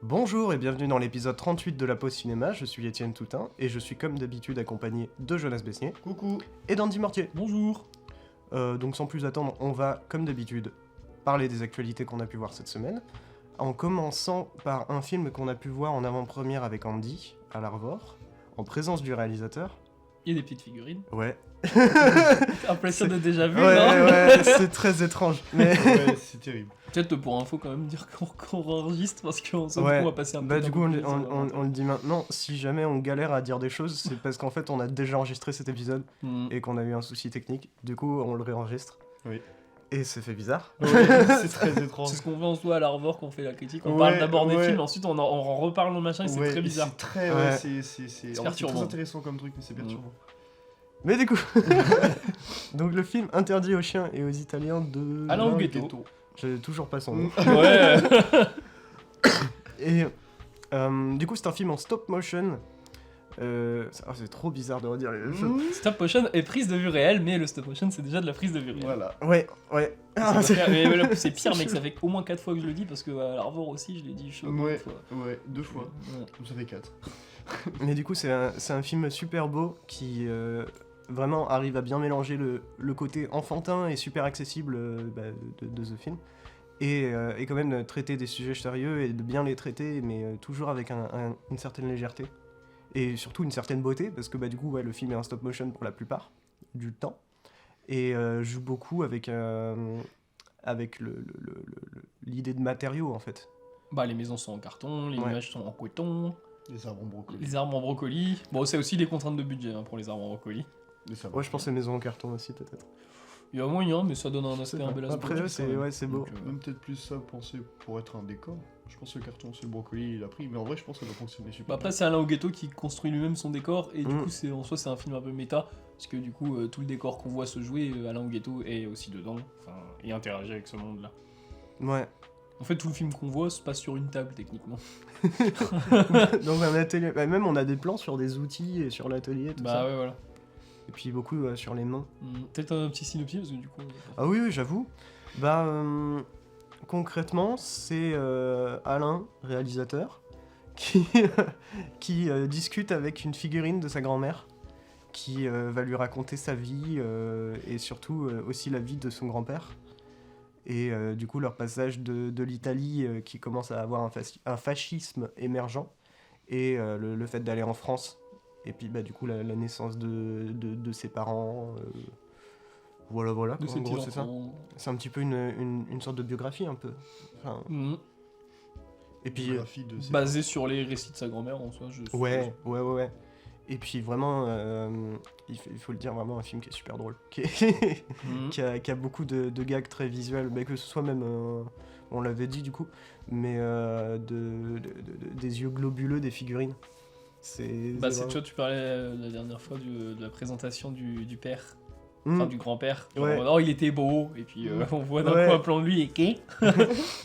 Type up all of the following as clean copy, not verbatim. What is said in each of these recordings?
Bonjour et bienvenue dans l'épisode 38 de la pause cinéma, je suis Étienne Toutain et je suis comme d'habitude accompagné de Jonas Besnier. Coucou. Et d'Andy Mortier. Bonjour. Donc sans plus attendre, on va comme d'habitude parler des actualités qu'on a pu voir cette semaine, en commençant par un film qu'on a pu voir en avant-première avec Andy, à l'Arvor, en présence du réalisateur. Il y a des petites figurines. Ouais. Impression de déjà vu, Ouais, non ouais, c'est très étrange. Mais Ouais, c'est terrible. Peut-être pour info quand même dire qu'on enregistre parce qu'on Ouais. on va passer un peu bah de du temps coup plus vite, on le dit maintenant, si jamais on galère à dire des choses, c'est parce qu'en fait on a déjà enregistré cet épisode Mm. et qu'on a eu un souci technique, du coup on le réenregistre. Oui. Et ça fait bizarre. Ouais, c'est très étrange. C'est ce qu'on fait en soi à l'Arvor quand on fait la critique. On Ouais, parle d'abord des ouais. films, ensuite on en reparle au machin et c'est Ouais, très bizarre. C'est très, Ouais. ouais, c'est en fait, c'est perturbant. très intéressant comme truc, mais c'est perturbant. Mais du coup, donc le film interdit aux chiens et aux Italiens de... Alain Alain Huguetto. Huguetto. J'ai toujours pas son nom. Ouais. Et du coup c'est un film en stop motion. C'est trop bizarre de redire les choses. Stop motion est prise de vue réelle, mais le stop motion c'est déjà de la prise de vue réelle. Voilà. Ouais, ouais. Ça doit faire- mais là, c'est pire, c'est mec, chaud. ça fait au moins 4 fois que je le dis parce que à l'Arvor aussi je l'ai dit chaud Ouais, une fois. ouais, 2 fois. Ouais. Donc ça fait 4. Mais du coup, c'est un film super beau qui vraiment arrive à bien mélanger le côté enfantin et super accessible de The Film. Et quand même traiter des sujets sérieux et de bien les traiter, mais toujours avec une certaine légèreté. Et surtout une certaine beauté, parce que du coup, ouais, le film est en stop motion pour la plupart du temps. Et joue beaucoup avec l'idée de matériaux, en fait. Bah les maisons sont en carton, les Ouais. nuages sont en coton, Les arbres en brocoli. les arbres en brocoli. Bon, c'est aussi les contraintes de budget pour les arbres en brocoli. Mais ça Ouais, je pense que les maisons en carton aussi, peut-être. Il y a moyen, mais ça donne un Je sais aspect pas. un bel Après, aspect. ouais, c'est beau. Donc, Même peut-être plus ça penser pour être un décor. Je pense que le carton c'est le brocoli il a pris, mais en vrai je pense que ça doit fonctionner super. Bah après, c'est Alain Huguetto qui construit lui-même son décor, et du Mm. coup, en soi, c'est un film un peu méta, parce que du coup, tout le décor qu'on voit se jouer, Alain Huguetto est aussi dedans, et interagit avec ce monde-là. Ouais. En fait, tout le film qu'on voit se passe sur une table, techniquement. Dans un atelier. Bah, même on a des plans sur des outils et sur l'atelier, tout Bah ça. ouais, voilà. Et puis beaucoup sur les mains. Peut-être un petit synopsis, parce que du coup... Ah oui, j'avoue. Bah, concrètement, c'est Alain, réalisateur, qui discute avec une figurine de sa grand-mère, qui va lui raconter sa vie et surtout aussi la vie de son grand-père. Et du coup, leur passage de l'Italie qui commence à avoir un fascisme émergent et le fait d'aller en France. Et puis, du coup, la naissance de ses parents. Voilà, de quoi, ses en gros, c'est ça. petits-enfants. C'est un petit peu une sorte de biographie, un peu. Enfin, et puis, Biographie de ses- Basé sur les récits de sa grand-mère, en soi, je ouais. Et puis, vraiment, il faut le dire, vraiment un film qui est super drôle. Mhm. Qui a beaucoup de gags très visuels, mais que ce soit même, on l'avait dit du coup, mais des yeux globuleux des figurines. C'est Bah, vraiment- tu vois, tu parlais la dernière fois de la présentation du père, Hmm. enfin du grand-père. Genre, Ouais. oh, il était beau, et puis on voit d'un Ouais. coup un plan de lui et qu'est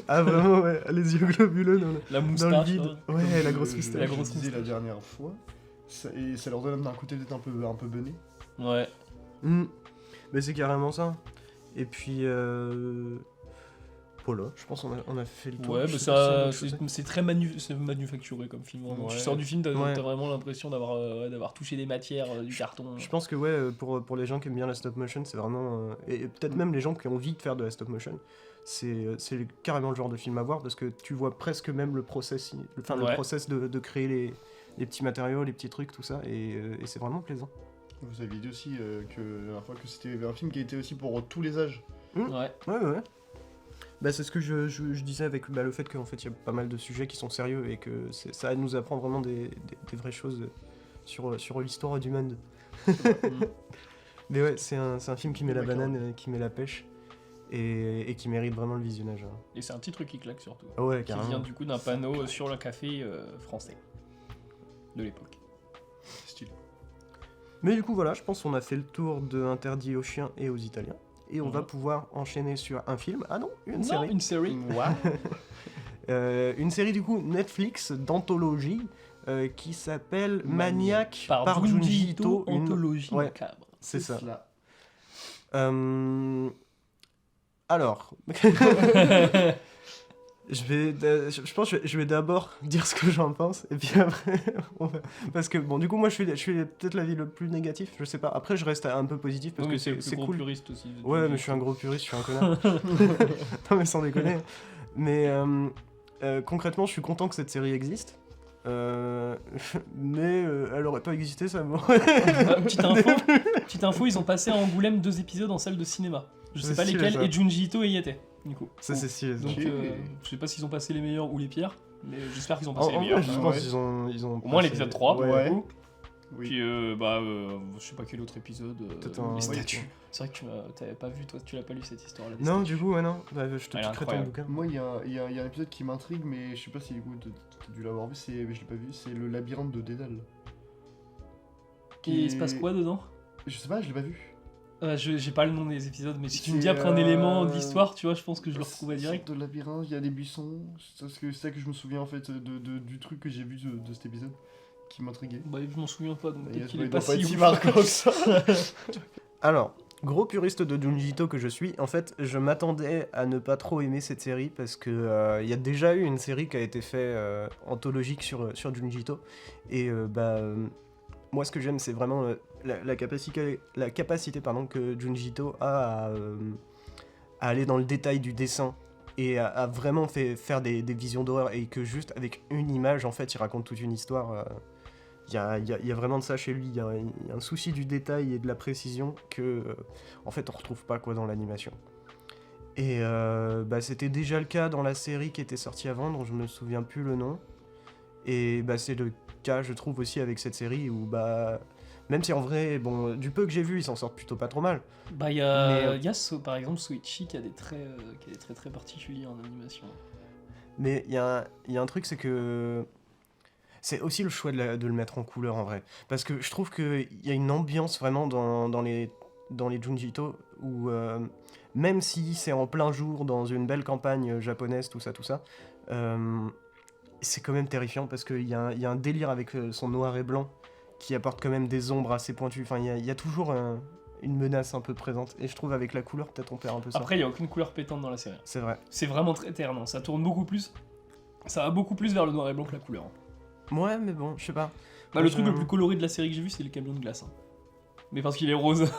Ah vraiment, ouais, les yeux globuleux dans la dans le moustache. vide. hein. Ouais, Comme la grosse je moustache. La grosse disais la moustache. dernière fois. Et ça leur donne un côté peut-être un peu bené. Ouais. Hmm. Mais c'est carrément ça. Et puis, voilà, je pense qu'on a fait le tour. Ouais, Je bah sais pas s'il y a ça, d'autres choses. c'est très c'est manufacturé comme film. Vraiment. Ouais. Tu sors du film, t'as Ouais. t'as vraiment l'impression d'avoir touché des matières, du carton. Je pense que ouais, pour les gens qui aiment bien la stop motion, c'est vraiment... et peut-être même les gens qui ont envie de faire de la stop motion, c'est carrément le genre de film à voir, parce que tu vois presque même le process, le Ouais. process de créer les petits matériaux, les petits trucs, tout ça, et c'est vraiment plaisant. Vous avez dit aussi que la dernière fois que c'était un film qui était aussi pour tous les âges. Ouais. Ouais. Bah, c'est ce que je disais avec le fait qu'en fait il y a pas mal de sujets qui sont sérieux et que ça nous apprend vraiment des vraies choses sur l'histoire du monde. Mm. Mais ouais, c'est un film qui met la D'accord. banane, qui met la pêche, et qui mérite vraiment le visionnage. Hein. Et c'est un petit truc qui claque surtout. Ah ouais, Qui carrément. vient du coup d'un panneau sur le café français de l'époque. Style. Mais du coup, voilà, je pense qu'on a fait le tour de Interdit aux chiens et aux Italiens. Et on va Mhm. pouvoir enchaîner sur un film. Ah non, une Non, série. une série. Ouais. Une série du coup Netflix d'anthologie qui s'appelle Maniac Par Junji Ito, une- anthologie Ouais, macabre. c'est ça. Cela. Alors, Je pense que je vais d'abord dire ce que j'en pense, et puis après, parce que bon, du coup, moi, je suis peut-être l'avis le plus négatif, je sais pas. Après, je reste un peu positif parce Oui, mais que c'est le c'est plus gros cool. puriste aussi. Ouais, mais je suis un gros puriste, je suis un connard. Non, mais sans déconner. Mais concrètement, je suis content que cette série existe. Mais elle aurait pas existé, ça m'aurait. Petite info, ils ont passé à Angoulême 2 épisodes en salle de cinéma. Je sais C'est pas stylé, lesquels, ça. et Junji Ito y était, du coup. Ça, c'est stylé. ça. Donc, Ok. je sais pas s'ils ont passé les meilleurs ou les pires, mais j'espère qu'ils ont En, passé les en meilleurs. vrai, je ouais. pense qu'ils ont. Au moins passé- l'épisode 3, Ouais. du coup. Oui. Puis, je sais pas quel autre épisode. Peut-être un- les oui, statues. C'est vrai que t'avais pas vu, toi, tu l'as pas lu cette histoire-là. des Non, statues. du coup, ouais, non. Bah, je te Elle est piquerai ton incroyable. bouquin. Moi, il y a un épisode qui m'intrigue, mais je sais pas si du coup t'as dû l'avoir vu, mais je l'ai pas vu, c'est le labyrinthe de Dédale. Et il se passe quoi dedans? Je sais pas, je l'ai pas vu. J'ai pas le nom des épisodes, mais si tu me C'est, dis après un élément de l'histoire, tu vois, je pense que je le C'est retrouverai une direct. sorte de labyrinthe, il y a des buissons, c'est ça que je me souviens en fait du truc que j'ai vu de cet épisode qui m'intriguait. Bah, je m'en souviens pas, donc peut-être qu'il est Il pas doit pas si être si ouf. marquant que ça. Alors, gros puriste de Junji Ito que je suis, en fait, je m'attendais à ne pas trop aimer cette série parce que il y a déjà eu une série qui a été faite anthologique sur Junji Ito. Et moi, ce que j'aime, c'est vraiment la capacité que Junji Ito a à aller dans le détail du dessin et à vraiment faire des visions d'horreur, et que juste avec une image, en fait, il raconte toute une histoire. Il y a vraiment de ça chez lui, il y a un souci du détail et de la précision que, en fait, on retrouve pas quoi dans l'animation. Et c'était déjà le cas dans la série qui était sortie avant, dont je me souviens plus le nom. Et c'est le cas, je trouve, aussi avec cette série où, même si en vrai, bon, du peu que j'ai vu, ils s'en sortent plutôt pas trop mal. Bah, il y a, par exemple Soichi qui a des traits très particuliers en animation. Mais il y a un truc, c'est que c'est aussi le choix de le mettre en couleur, en vrai. Parce que je trouve qu'il y a une ambiance vraiment dans les Junji Ito où, même si c'est en plein jour, dans une belle campagne japonaise, tout ça, c'est quand même terrifiant parce qu'il y a un délire avec son noir et blanc qui apporte quand même des ombres assez pointues. Enfin, il y a toujours une menace un peu présente. Et je trouve avec la couleur, peut-être on perd un peu ça. Après, il y a aucune couleur pétante dans la série. C'est vrai. C'est vraiment très terne, hein. Ça tourne beaucoup plus. Ça va beaucoup plus vers le noir et blanc que la couleur. Ouais, mais bon, je sais pas. Bah, le truc le plus coloré de la série que j'ai vu, c'est le camion de glace. Hein. Mais parce qu'il est rose.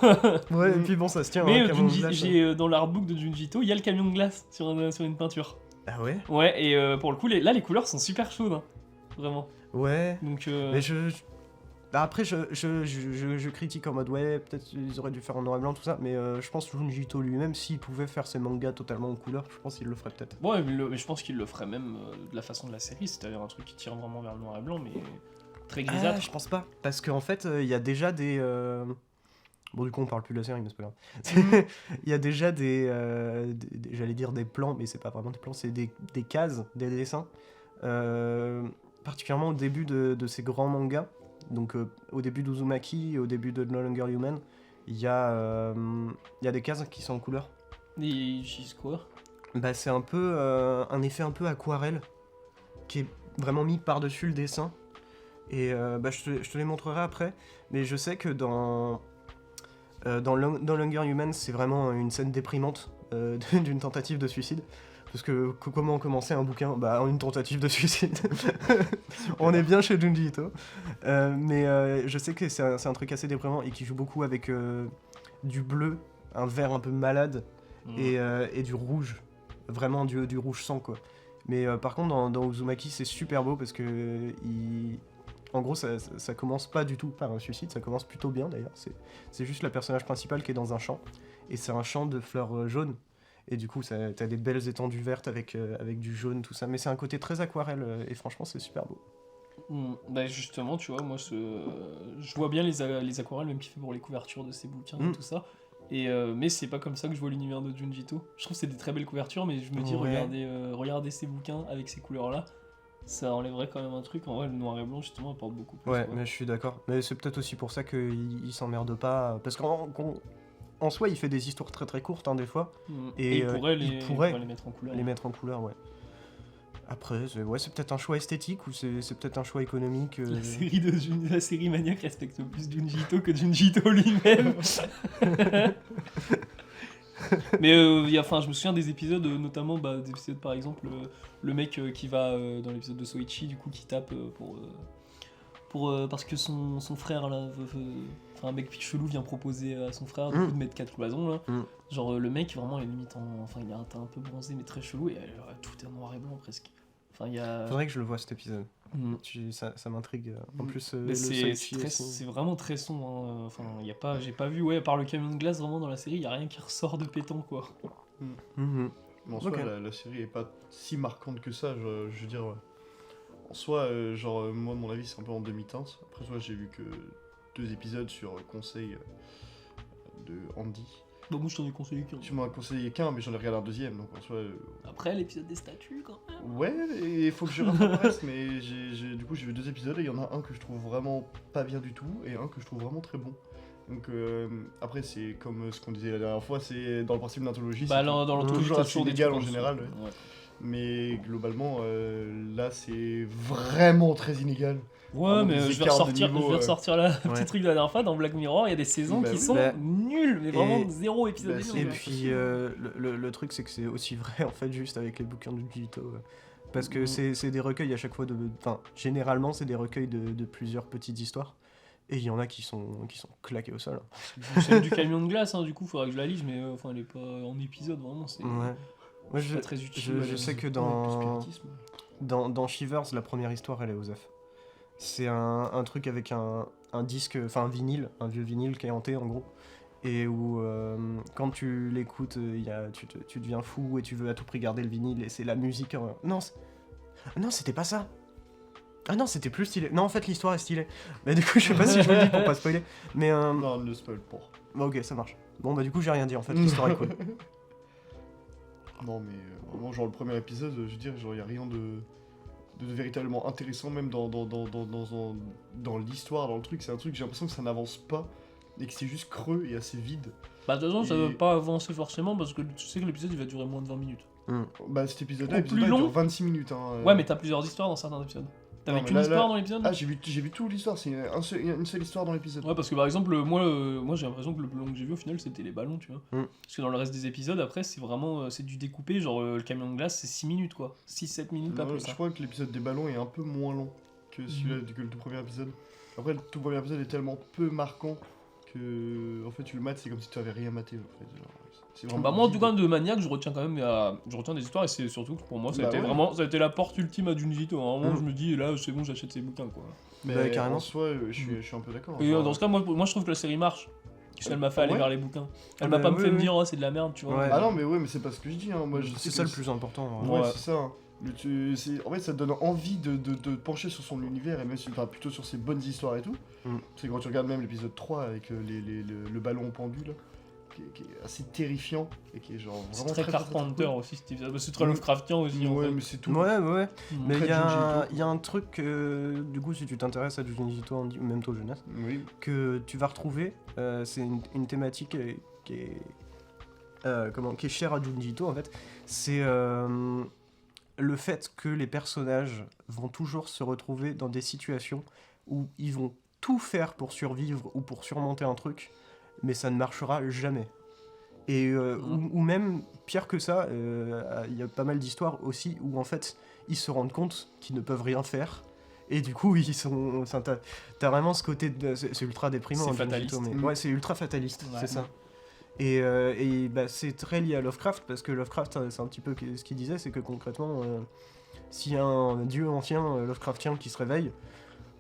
Ouais, et puis bon, ça se tient. Mais hein, camion de glace. j'ai dans l'artbook de Junji Ito, il y a le camion de glace sur une peinture. Ah ouais. Ouais, et pour le coup, les couleurs sont super chaudes. Hein. Vraiment. Ouais. Donc, Mais après, je critique en mode ouais, peut-être ils auraient dû faire en noir et blanc, tout ça, mais je pense que Junji Ito lui-même, s'il pouvait faire ses mangas totalement en couleur, je pense qu'il le ferait peut-être. ouais, mais je pense qu'il le ferait même de la façon de la série, c'est-à-dire un truc qui tire vraiment vers le noir et blanc, mais très Ah, grisâtre. je pense pas. Parce qu'en fait, il y a déjà des. Bon, du coup, on parle plus de la série, mais c'est pas grave. Il y a déjà j'allais dire des plans, mais c'est pas vraiment des plans, c'est des cases, des dessins. Particulièrement au début de ces grands mangas. Donc, au début d'Uzumaki et au début de No Longer Human, il y a des cases qui sont en couleur. Et ils utilisent quoi? C'est un peu un effet un peu aquarelle qui est vraiment mis par-dessus le dessin. Et je te les montrerai après. Mais je sais que dans No Longer Human, c'est vraiment une scène déprimante d'une tentative de suicide. Parce que comment commencer un bouquin? En une tentative de suicide. On est bien chez Junji Ito. Mais je sais que c'est un truc assez déprimant et qui joue beaucoup avec du bleu, un vert un peu malade et du rouge. Vraiment du rouge sang, quoi. Mais par contre, dans Uzumaki, c'est super beau parce que en gros, ça commence pas du tout par un suicide, ça commence plutôt bien d'ailleurs. C'est juste le personnage principal qui est dans un champ. Et c'est un champ de fleurs jaunes. Et du coup, t'as des belles étendues vertes avec du jaune, tout ça. Mais c'est un côté très aquarelle et franchement, c'est super beau. Bah justement, tu vois, moi, je vois bien les aquarelles, même qu'il fait pour les couvertures de ses bouquins et tout ça. Mais c'est pas comme ça que je vois l'univers de Junji Ito. Je trouve que c'est des très belles couvertures, mais je me dis, Ouais. regardez ces bouquins avec ces couleurs-là, ça enlèverait quand même un truc. En vrai, le noir et blanc, justement, apporte beaucoup plus. Ouais, quoi. mais je suis d'accord. Mais c'est peut-être aussi pour ça qu'il s'emmerde pas. Parce qu'en soi, il fait des histoires très très courtes, hein, des fois. Et il pourrait il pourrait les mettre en couleur. les mettre en couleur, ouais. Après, c'est peut-être un choix esthétique ou c'est peut-être un choix économique. La série Maniac respecte plus Junji Ito que Junji Ito lui-même. Mais je me souviens des épisodes, notamment des épisodes par exemple, le mec qui va dans l'épisode de Soichi, du coup, qui tape parce que son frère, là, un mec chelou vient proposer à son frère du coup, de mettre 4 cloisons, là. Genre, le mec, vraiment, il est limite il a un teint un peu bronzé, mais très chelou, et tout est en noir et blanc presque. Enfin, il y a... Faudrait que je le voie cet épisode. Ça m'intrigue. En plus, Mais le c'est Soichi, c'est vraiment très sombre. Hein. Enfin, y a pas, j'ai pas vu, à part le camion de glace, vraiment dans la série, il y a rien qui ressort de pétant, quoi. Mais en soi, Ok. la série est pas si marquante que ça. Je veux dire, ouais. En soi, moi, de mon avis, c'est un peu en demi-teinte. Après, soit j'ai vu que 2 épisodes sur conseil de Andy. Bah, moi, je t'en ai conseillé qu'un. Tu m'en as conseillé qu'un, mais j'en ai regardé un deuxième. Donc en soi. Après, l'épisode des statues, quand même. Ouais, et il faut que je rattrape le reste. Mais du coup, j'ai vu 2 épisodes et il y en a un que je trouve vraiment pas bien du tout et un que je trouve vraiment très bon. Donc après, c'est comme ce qu'on disait la dernière fois, c'est dans le principe de l'anthologie. Bah, c'est dans l'anthologie, toujours t'as assez toujours des inégal trucs en dessous. général. Ouais. Ouais. Mais globalement, là, c'est vraiment très inégal. Ouais, Vraiment mais des je vais écarts de ressortir, niveau, je vais ressortir la Ouais. petit truc de la dernière fois. Dans Black Mirror, il y a des saisons Bah qui oui. sont Bah, nulles, mais vraiment et- 0 épisode. bah, nul, c'est- Et quoi. puis, le truc, c'est que c'est aussi vrai, en fait, juste avec les bouquins de Gito. Parce que Mm. c'est des recueils à chaque fois de... Enfin, généralement, c'est des recueils de plusieurs petites histoires. Et il y en a qui sont claqués au sol. Celle du camion de glace, hein, du coup, faudra que je la lise, mais elle est pas en épisode, vraiment, c'est Ouais. Moi, pas très utile. je sais que Ouais, dans... plus spiritisme. Dans Shivers, la première histoire, elle est aux œufs. C'est un truc avec un disque, enfin un vinyle, un vieux vinyle qui est hanté en gros. Et où quand tu l'écoutes, tu deviens fou et tu veux à tout prix garder le vinyle et c'est la musique. Non, non, c'était pas ça. Ah non, c'était plus stylé. Non, en fait, l'histoire est stylée. Mais du coup, je sais pas si je le dis pour pas spoiler. Mais Non, ne spoil pas. bon, ok, ça marche. Bon, bah du coup, j'ai rien dit en fait. L'histoire est cool. Non, mais vraiment, genre le premier épisode, je veux dire, genre, y a rien de véritablement intéressant, même dans l'histoire, dans le truc. C'est un truc, j'ai l'impression que ça n'avance pas et que c'est juste creux et assez vide. Bah, de toute façon, ça Et- va pas avancer forcément parce que tu sais que l'épisode il va durer moins de 20 minutes. Bah, cet épisode-là, Ou l'épisode-là, plus il dure long. 26 minutes. Ouais, mais t'as plusieurs histoires dans certains épisodes. T'avais Non, mais qu'une là- histoire là- dans l'épisode Ah, j'ai vu toute l'histoire, c'est une seule histoire dans l'épisode. Ouais, parce que par exemple, moi j'ai l'impression que le plus long que j'ai vu au final c'était les ballons, tu vois. Parce que dans le reste des épisodes, après, c'est vraiment c'est du découpé. Genre le camion de glace, c'est 6 minutes quoi. 6-7 minutes, pas Non, plus. je Hein. crois que l'épisode des ballons est un peu moins long que celui-là, que le tout premier épisode. Après, le tout premier épisode est tellement peu marquant que, en fait, tu le mates, c'est comme si tu avais rien maté. En fait. Genre, c'est vraiment Bah, moi en vide. tout cas, de Maniac, je retiens quand même je retiens des histoires et c'est surtout que pour moi, ça a Bah été ouais. vraiment ça a été la porte ultime à Junji Ito. Hein. Vraiment, Mm. je me dis, là, c'est bon, j'achète ses bouquins quoi. Mais Bah, carrément. en soi, je suis un peu d'accord. Et Genre, dans ce cas, moi je trouve que la série marche. Parce qu'elle m'a fait aller Ouais. vers les bouquins. Elle Ah m'a bah pas me oui, fait me oui. dire, oh, c'est de la merde, tu vois. Ouais. Ah non, mais ouais, mais c'est pas ce que je dis. Hein. Moi, je sais C'est que ça le plus important. hein. Ouais, Ouais. c'est ça. Hein. En fait, ça te donne envie de pencher sur son univers et même plutôt sur ses bonnes histoires et tout. C'est quand tu regardes même l'épisode 3 avec le ballon pendu là, qui est assez terrifiant et qui est genre C'est vraiment très très Carpenter cool. aussi cet épisode. Bah, c'est très Lovecraftien aussi. en Ouais, fait. mais c'est tout. Ouais, ouais. Mm. Mais Très il y, Junji y a un truc, du coup, si tu t'intéresses à Junji Ito, ou même toi, jeunesse, Oui. que tu vas retrouver, c'est une thématique qui est chère à Junji Ito, en fait. C'est le fait que les personnages vont toujours se retrouver dans des situations où ils vont tout faire pour survivre ou pour surmonter un truc, mais ça ne marchera jamais. Et ou même, pire que ça, il y a pas mal d'histoires aussi où en fait, ils se rendent compte qu'ils ne peuvent rien faire. Et du coup, ils sont. Enfin, t'as vraiment ce côté. C'est ultra déprimant. C'est hein, Junji fataliste. Ito, mais ouais, c'est ultra fataliste, Ouais. c'est ça. Et bah, c'est très lié à Lovecraft, parce que Lovecraft, c'est un petit peu ce qu'il disait, c'est que concrètement, s'il y a un dieu ancien Lovecraftien qui se réveille,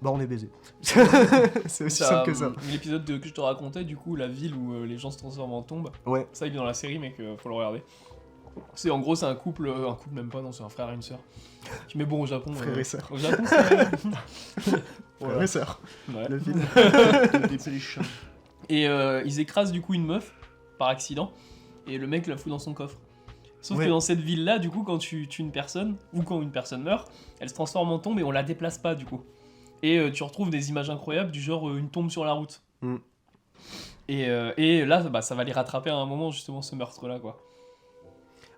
bah on est baisé. C'est aussi simple que ça. L'épisode que je te racontais, du coup, la ville où les gens se transforment en tombe, Ouais. ça il est dans la série, mec, faut le regarder. C'est en gros, c'est un couple même pas, non, c'est un frère et une sœur. Mais bon, au Japon. Frère et sœur. Au Japon, c'est. Frère et sœur. Ouais. Le film. Des péliches. Et ils écrasent du coup une meuf par accident et le mec la fout dans son coffre. Sauf Ouais. que dans cette ville-là, du coup, quand tu tues une personne ou quand une personne meurt, elle se transforme en tombe et on la déplace pas du coup. Et tu retrouves des images incroyables du genre une tombe sur la route. Mm. Et là, bah, ça va les rattraper à un moment justement ce meurtre-là quoi.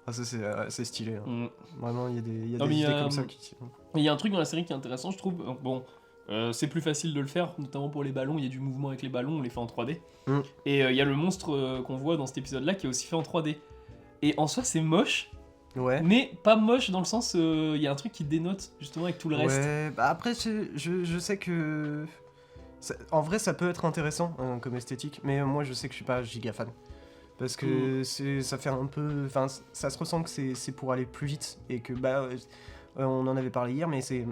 Ah, ça, c'est stylé. Hein. Mm. Vraiment, il y a des Non, mais idées il y a, comme ça qui. Il y a un truc dans la série qui est intéressant, je trouve. Bon, c'est plus facile de le faire, notamment pour les ballons, il y a du mouvement avec les ballons, on les fait en 3D. Mm. Et il y a le monstre qu'on voit dans cet épisode-là qui est aussi fait en 3D. Et en soi, c'est moche, Ouais. mais pas moche dans le sens, il y a un truc qui dénote justement avec tout le reste. Ouais, bah après, je sais que. En vrai, ça peut être intéressant comme esthétique, mais moi je sais que je suis pas giga fan. Parce que ça fait un peu. Enfin, ça se ressent que c'est pour aller plus vite et que, bah. On en avait parlé hier, mais c'est.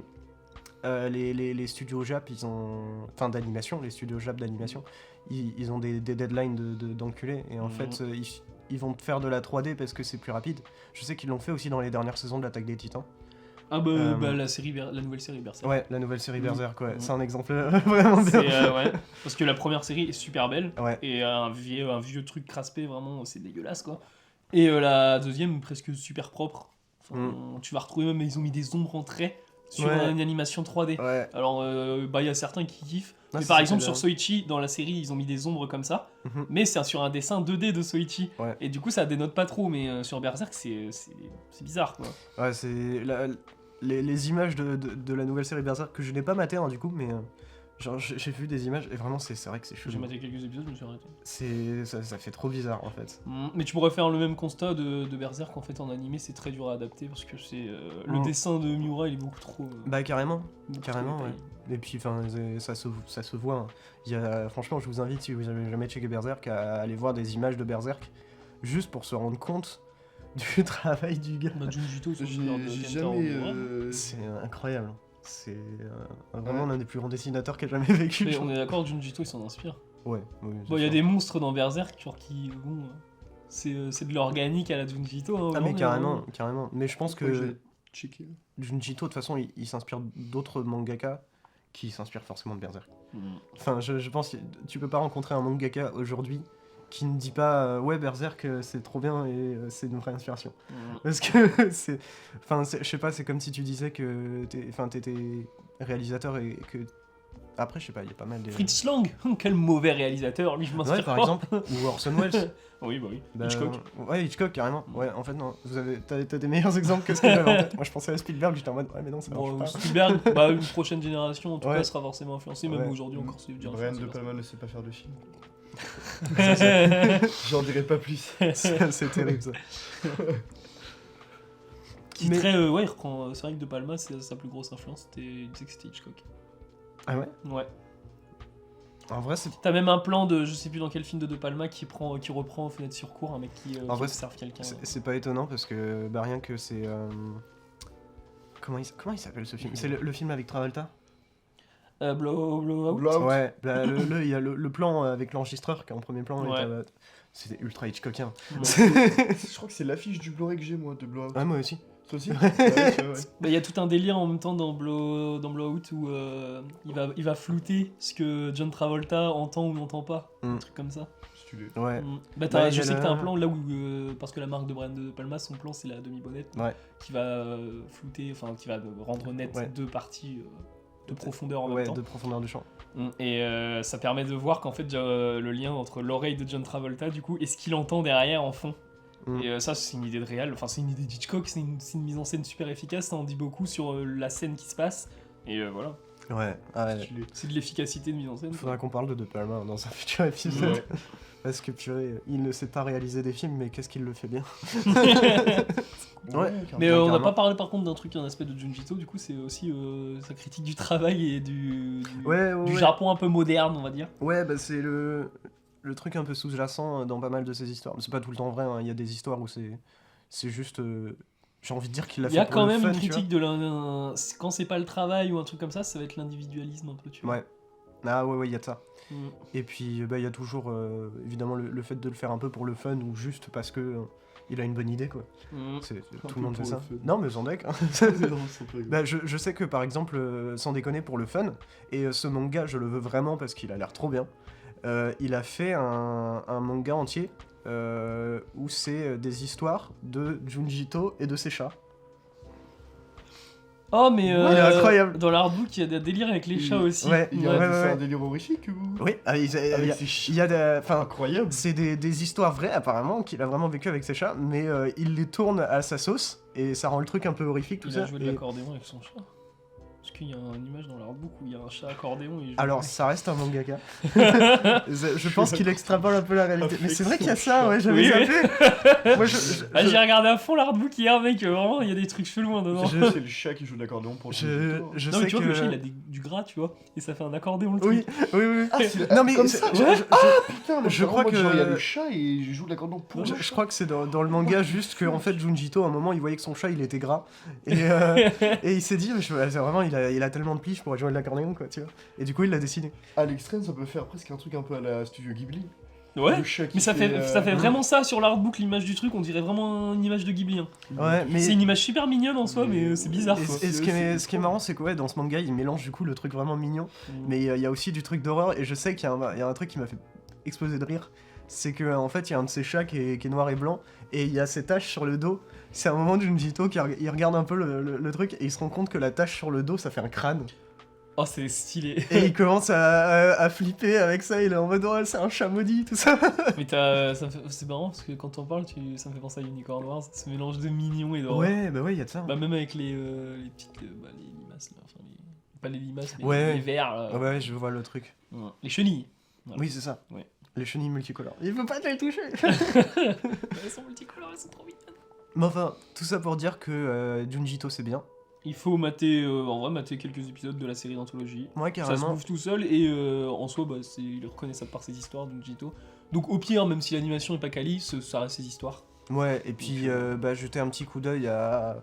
Les studios Jap, ils ont. Enfin, d'animation, les studios Jap d'animation, ils ont des deadlines d'enculés. Et en fait, ils vont te faire de la 3D parce que c'est plus rapide. Je sais qu'ils l'ont fait aussi dans les dernières saisons de l'Attaque des Titans. Ah la nouvelle série Berserk. Ouais, la nouvelle série Mhm. Berserk, ouais. Mhm. C'est un exemple vraiment bien. C'est, ouais, parce que la première série est super belle, Ouais. et un vieux truc craspé, vraiment, c'est dégueulasse, quoi. Et la deuxième, presque super propre. Enfin, tu vas retrouver même, ils ont mis des ombres en traits sur Ouais. une animation 3D. Ouais. Alors, il y a certains qui kiffent. Ah, Mais c'est par ça exemple, que sur j'aime. Soichi, dans la série, ils ont mis des ombres comme ça. Mhm. Mais c'est sur un dessin 2D de Soichi. Ouais. Et du coup, ça dénote pas trop. Mais sur Berserk, c'est bizarre, quoi. Ouais, c'est les images de la nouvelle série Berserk que je n'ai pas maté du coup, mais genre j'ai vu des images et vraiment c'est vrai que c'est J'ai chelou. maté quelques épisodes, je me suis arrêté. Ça fait trop bizarre en fait. Mais tu pourrais faire le même constat de Berserk, en fait, en animé, c'est très dur à adapter parce que le dessin de Miura, il est beaucoup trop. Bah carrément, beaucoup carrément trop ouais. détaillé. Et puis enfin ça se voit. Il y a, franchement, je vous invite si vous avez jamais checké Berserk à aller voir des images de Berserk juste pour se rendre compte du travail du gars. Bah, Junjito, ils sont J'ai super de j'ai Kentaro jamais. Miura. C'est incroyable. C'est vraiment Ouais. l'un des plus grands dessinateurs qu'ait jamais vécu. Mais on est d'accord, Junjito, il s'en inspire. Ouais. Oui, Bon, il y a des monstres dans Berserk, genre qui. Bon, c'est de l'organique à la Junjito. Hein, Ah mais aujourd'hui, carrément, hein. carrément. Mais je pense Ouais, je que vais checker. Junjito, de toute façon, il s'inspire d'autres mangaka qui s'inspirent forcément de Berserk. Mm. Enfin, je pense que tu peux pas rencontrer un mangaka aujourd'hui qui ne dit pas ouais, Berserk c'est trop bien et c'est une vraie inspiration. Mm. Parce que c'est. Enfin, je sais pas, c'est comme si tu disais que t'étais réalisateur et que. Après, je sais pas, il y a pas mal de. Fritz Lang, quel mauvais réalisateur, lui je m'inspire Ouais, par pas. exemple. Ou Orson Welles. Oui, bah oui. Bah, Hitchcock. Ouais, Hitchcock, carrément. Ouais, en fait, non. T'as des meilleurs exemples que ce que j'avais en tête. Moi, je pensais à Spielberg, j'étais en mode, ouais, mais non, ça marche Bon, pas. Spielberg, bah, une prochaine génération en tout Ouais. cas sera forcément influencée, même Ouais. aujourd'hui encore c'est bien Brian influencé De par ça. Palma ne sait pas faire de film. C'est J'en dirai pas plus. C'est terrible, ça. Qui Mais- très, ouais, il reprend. C'est vrai que De Palma, sa plus grosse influence, il disait que c'était Hitchcock. Ah ouais. Ouais. En vrai, c'est. T'as même un plan de, je sais plus dans quel film de Palma, qui reprend Fenêtre sur cour, un mec qui En vrai, observe quelqu'un. C'est pas étonnant parce que bah, rien que c'est. Comment il s'appelle ce film? C'est le film avec Travolta? Blowout. Blowout. Ouais, bah, il y a le plan avec l'enregistreur qui est en premier plan. et Ouais. C'était ultra Hitchcockien. Ouais. Je crois que c'est l'affiche du Blu-ray que j'ai moi de Blowout. Ouais, moi aussi. Toi aussi Ouais, tu vois, ouais. Bah, y a tout un délire en même temps dans Blowout où il va flouter ce que John Travolta entend ou n'entend pas. Mm. Un truc comme ça. Stylé. Ouais. Bah, Bah, je il y a sais que t'as la- un plan là où, parce que la marque de Brian De Palma, son plan c'est la demi-bonnette Ouais. qui va flouter, enfin qui va rendre net Ouais. deux parties de profondeur en Ouais, même temps. de profondeur du champ. Et ça permet de voir qu'en fait le lien entre l'oreille de John Travolta du coup et ce qu'il entend derrière en fond. Mm. Et ça c'est une idée de réal, enfin c'est une idée d'Hitchcock, c'est une mise en scène super efficace, ça en dit beaucoup sur la scène qui se passe. Et voilà, Ouais. Ah ouais. Stylé. c'est de l'efficacité de mise en scène. Faudra qu'on parle de Palma dans un futur épisode. Ouais. Parce que purée, il ne sait pas réaliser des films, mais qu'est-ce qu'il le fait bien. Ouais. Mais Ouais, on n'a carrément. pas parlé par contre d'un truc, un aspect de Junjito, du coup c'est aussi sa critique du travail et du Ouais, ouais, du ouais. Japon un peu moderne on va dire. Ouais, bah c'est le truc un peu sous-jacent dans pas mal de ces histoires. Mais c'est pas tout le temps vrai, hein. Il y a des histoires où c'est juste. J'ai envie de dire qu'il l'a Il fait y a pour quand le même fun, une tu vois. critique de quand c'est pas le travail ou un truc comme ça va être l'individualisme un peu, tu vois. Ouais. Ah ouais, il y a de ça. Mm. Et puis, bah, il y a toujours, évidemment, le fait de le faire un peu pour le fun ou juste parce que il a une bonne idée, quoi. Mm. Tout peu le monde fait pour ça. le fun. Non, mais Zandek. Hein. Non, c'est pas grave. Bah, je sais que, par exemple, sans déconner, pour le fun, et ce manga, je le veux vraiment parce qu'il a l'air trop bien, il a fait un manga entier où c'est des histoires de Junjito et de ses chats. Oh mais Ouais, il est incroyable. dans l'artbook il y a des délires avec les chats aussi. Ouais. Il y a Ouais, c'est ouais. un délire horrifique ou Oui, il y Avec a, ses chiens. il y a des... Enfin, Incroyable. c'est des histoires vraies apparemment qu'il a vraiment vécu avec ses chats, mais il les tourne à sa sauce et ça rend le truc un peu horrifique tout Il ça. a joué de et- l'accordéon avec son chat. Parce qu'il y a une image dans l'artbook où il y a un chat accordéon. Et Alors, ça reste un mangaka. Je pense qu'il extrapole un peu la réalité. Mais c'est vrai qu'il y a ça, ouais, j'avais zappé. Moi, j'ai regardé à fond l'artbook hier, mec, vraiment, il y a des trucs chelous hein, dedans. C'est le chat qui joue de l'accordéon pour le je non, sais mais tu vois que le chat, il a du gras, tu vois, et ça fait un accordéon le oui, truc. oui. Ah, Non, mais comme c'est- ça, je- ouais. je- Putain, je crois que- il y a le chat et je joue de l'accordéon pour le Je chat. crois que c'est dans le manga juste que en fait Junjito à un moment il voyait que son chat il était gras et il s'est dit c'est vraiment il a tellement de plis je pourrais jouer de l'accordéon quoi tu vois et du coup il l'a dessiné. À l'extrême, ça peut faire presque un truc un peu à la Studio Ghibli. Ouais, Le chat qui mais ça fait vraiment ça sur l'artbook, l'image du truc, on dirait vraiment une image de Ghibli. Hein. Ouais mais C'est une image super mignonne en soi, mais c'est bizarre et, quoi. et ce qui est marrant c'est que ouais dans ce manga il mélange du coup le truc vraiment mignon mais il y a aussi du truc d'horreur et je sais qu'il y a un truc qui m'a fait exploser de rire c'est que en fait il y a un de ses chats qui est noir et blanc et il y a ces taches sur le dos. C'est un moment de Junjito qui il regarde un peu le truc et il se rend compte que la tache sur le dos ça fait un crâne. Oh, c'est stylé. Et il commence à flipper avec ça, il est en mode oh, c'est un chat maudit, tout ça. Mais c'est marrant parce que quand t'en parles, ça me fait penser à Unicorn Wars, ce mélange de mignon et d'horreur. Ouais, il y a de ça. Bah, même avec les petites. Les limaces là, enfin, pas les limaces, mais Ouais. les vers là. Ouais, je vois le truc. Ouais. Les chenilles. Voilà. Oui, c'est ça. Ouais. Les chenilles multicolores. Il veut pas te les toucher. Elles sont multicolores, elles sont trop mignonnes. Mais enfin, tout ça pour dire que Junjito c'est bien. Il faut mater, en vrai, mater quelques épisodes de la série d'anthologie. Moi, Ça se carrément. bouffe tout seul et en soi, bah, il est reconnaissable par ses histoires, Junjito. Donc au pire, même si l'animation est pas quali, ça reste ses histoires. Ouais, et puis jeter un petit coup d'œil à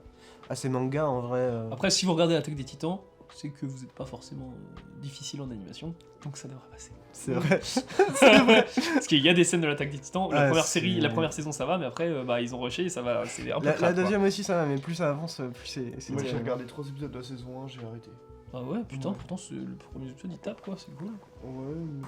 ces mangas en vrai. Après, si vous regardez l'Attaque des Titans, c'est que vous n'êtes pas forcément difficile en animation, donc ça devrait passer. C'est vrai. C'est vrai. Parce qu'il y a des scènes de l'Attaque des Titans. La Ouais, première c'est- série, la première saison, ça va, mais après, ils ont rushé et ça va. C'est un peu La crade, quoi. deuxième aussi ça va, mais plus ça avance, plus c'est Moi j'ai terrible. regardé 3 épisodes de la saison 1, j'ai arrêté. Ah ouais, putain, Ouais. pourtant le premier épisode il tape quoi, c'est cool. Ouais, mais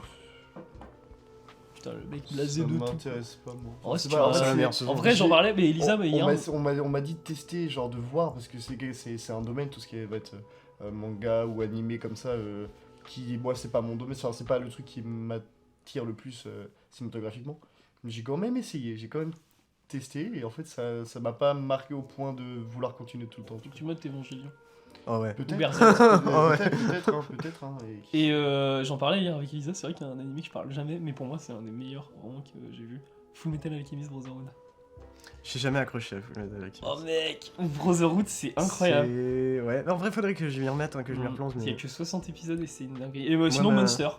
Putain, le mec blasé ça de tout. m'intéresse pas moi. En vrai, C'est si pas- tu en vas- fait, la c'est- meilleure saison. En vrai, j'en parlais, mais Elisa, mais hier. on m'a dit de tester, genre de voir, parce que c'est un domaine, tout ce qui va être manga ou animé comme ça, qui, moi, c'est pas mon domaine, enfin, c'est pas le truc qui m'attire le plus cinématographiquement. Mais j'ai quand même essayé, j'ai quand même testé, et en fait, ça m'a pas marqué au point de vouloir continuer tout le temps. Faut que tu modes Evangelion. Ah ouais. Peut-être, Ou Berserk. peut-être, hein, Et j'en parlais hier avec Elisa, c'est vrai qu'il y a un anime que je parle jamais, mais pour moi c'est un des meilleurs vraiment que j'ai vu. Full Metal Alchemist Brotherhood. J'ai jamais accroché à Fullmetal Alchemist. Oh mec, Brotherhood c'est incroyable. Ouais, en vrai, faudrait que je m'y remette, hein, que je m'y replonge. Il y Mais... a que 60 épisodes et c'est une dinguerie. Et sinon bah, Monster,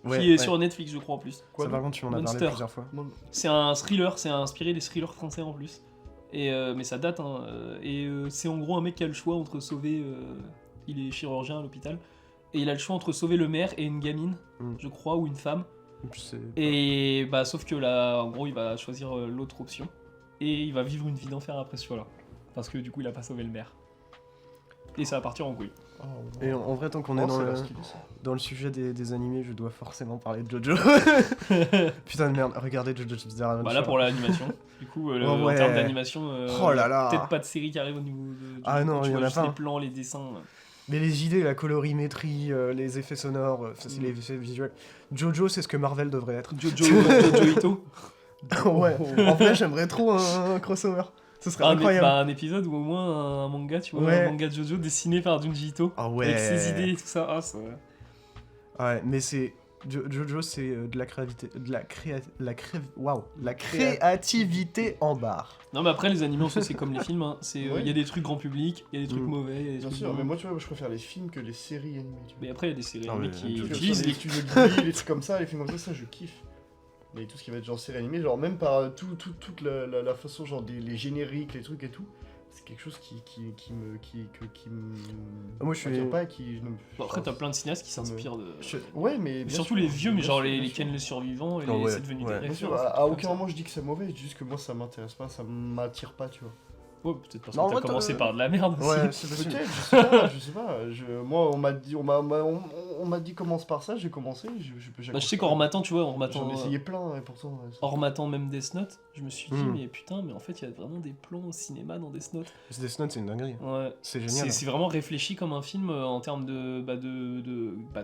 Ouais, qui est ouais. sur Netflix je crois en plus. Ça, par contre, tu m'en as parlé Monster. plusieurs fois. C'est un thriller, c'est inspiré des thrillers français en plus. Et, mais ça date, hein, et c'est en gros un mec qui a le choix entre sauver... il est chirurgien à l'hôpital, et il a le choix entre sauver le maire et une gamine, je crois, ou une femme. Je sais. Et bah sauf que là, en gros, il va choisir l'autre option, et il va vivre une vie d'enfer après ce choix-là. Parce que du coup, il a pas sauvé le maire. Et ça va partir en couille. Et en vrai, tant qu'on est Oh, dans ça a le... l'air stylé, ça. Dans le sujet des animés, je dois forcément parler de Jojo. Putain de merde, regardez Jojo Bizarre Adventure. Bah là pour l'animation. Du coup, Oh, en ouais. termes d'animation, Oh là là. peut-être pas de série qui arrive au niveau de... Ah non, tu il y en vois a juste pas. les plans, les dessins. Mais les idées, la colorimétrie, les effets sonores, ça c'est les effets visuels. Jojo, c'est ce que Marvel devrait être. Jojo Ito. Ouais, en vrai, j'aimerais trop un crossover. Ce serait incroyable. Un épisode ou au moins un manga, tu vois, Ouais. un manga de Jojo dessiné par Junji Ito. Ah ouais. Avec ses idées et tout ça. Ah, ça... Ouais, mais c'est... Jojo, c'est de la créativité... la créativité en barre. Non, mais après, les animés, en soi, c'est comme les films. Hein. Il Ouais. y a des trucs grand public, il y a des trucs mauvais, il y a des Bien trucs sûr, bons. mais moi, tu vois, je préfère les films que les séries animées. Tu vois. Mais après, il y a des séries Ah, animées mais qui Jojo, utilisent les les... studios Ghibli, les trucs comme ça, les films comme ça, je kiffe. Mais tout ce qui va être genre série animée, genre même par toute la façon, genre les génériques, les trucs et tout, c'est quelque chose qui me Moi, je suis- m'attire pas et qui Bon, après, t'as plein de cinéastes qui s'inspirent de... Ouais, mais bien Surtout sûr, les vieux, mais bien genre sûr, les bien sûr. Ken les survivants, et Ah ouais, c'est devenu ouais. des Bien sûr, références. à aucun moment je dis que c'est mauvais, c'est juste que moi ça m'intéresse pas, ça m'attire pas, tu vois. Ouais, peut-être parce Non, en que t'as vrai, commencé par de la merde aussi. Ouais, c'est possible. Peut-être, je sais pas. Moi, on m'a dit commence par ça, j'ai commencé. Bah, je sais qu'en rematant, tu vois, en J'en rematant... ai essayé plein, et pourtant. ça- En rematant même Death Note, je me suis dit, Mm. mais putain, mais en fait, il y a vraiment des plans au cinéma dans Death Note. Death Note, c'est une dinguerie. Ouais. C'est génial. C'est vraiment réfléchi comme un film en termes de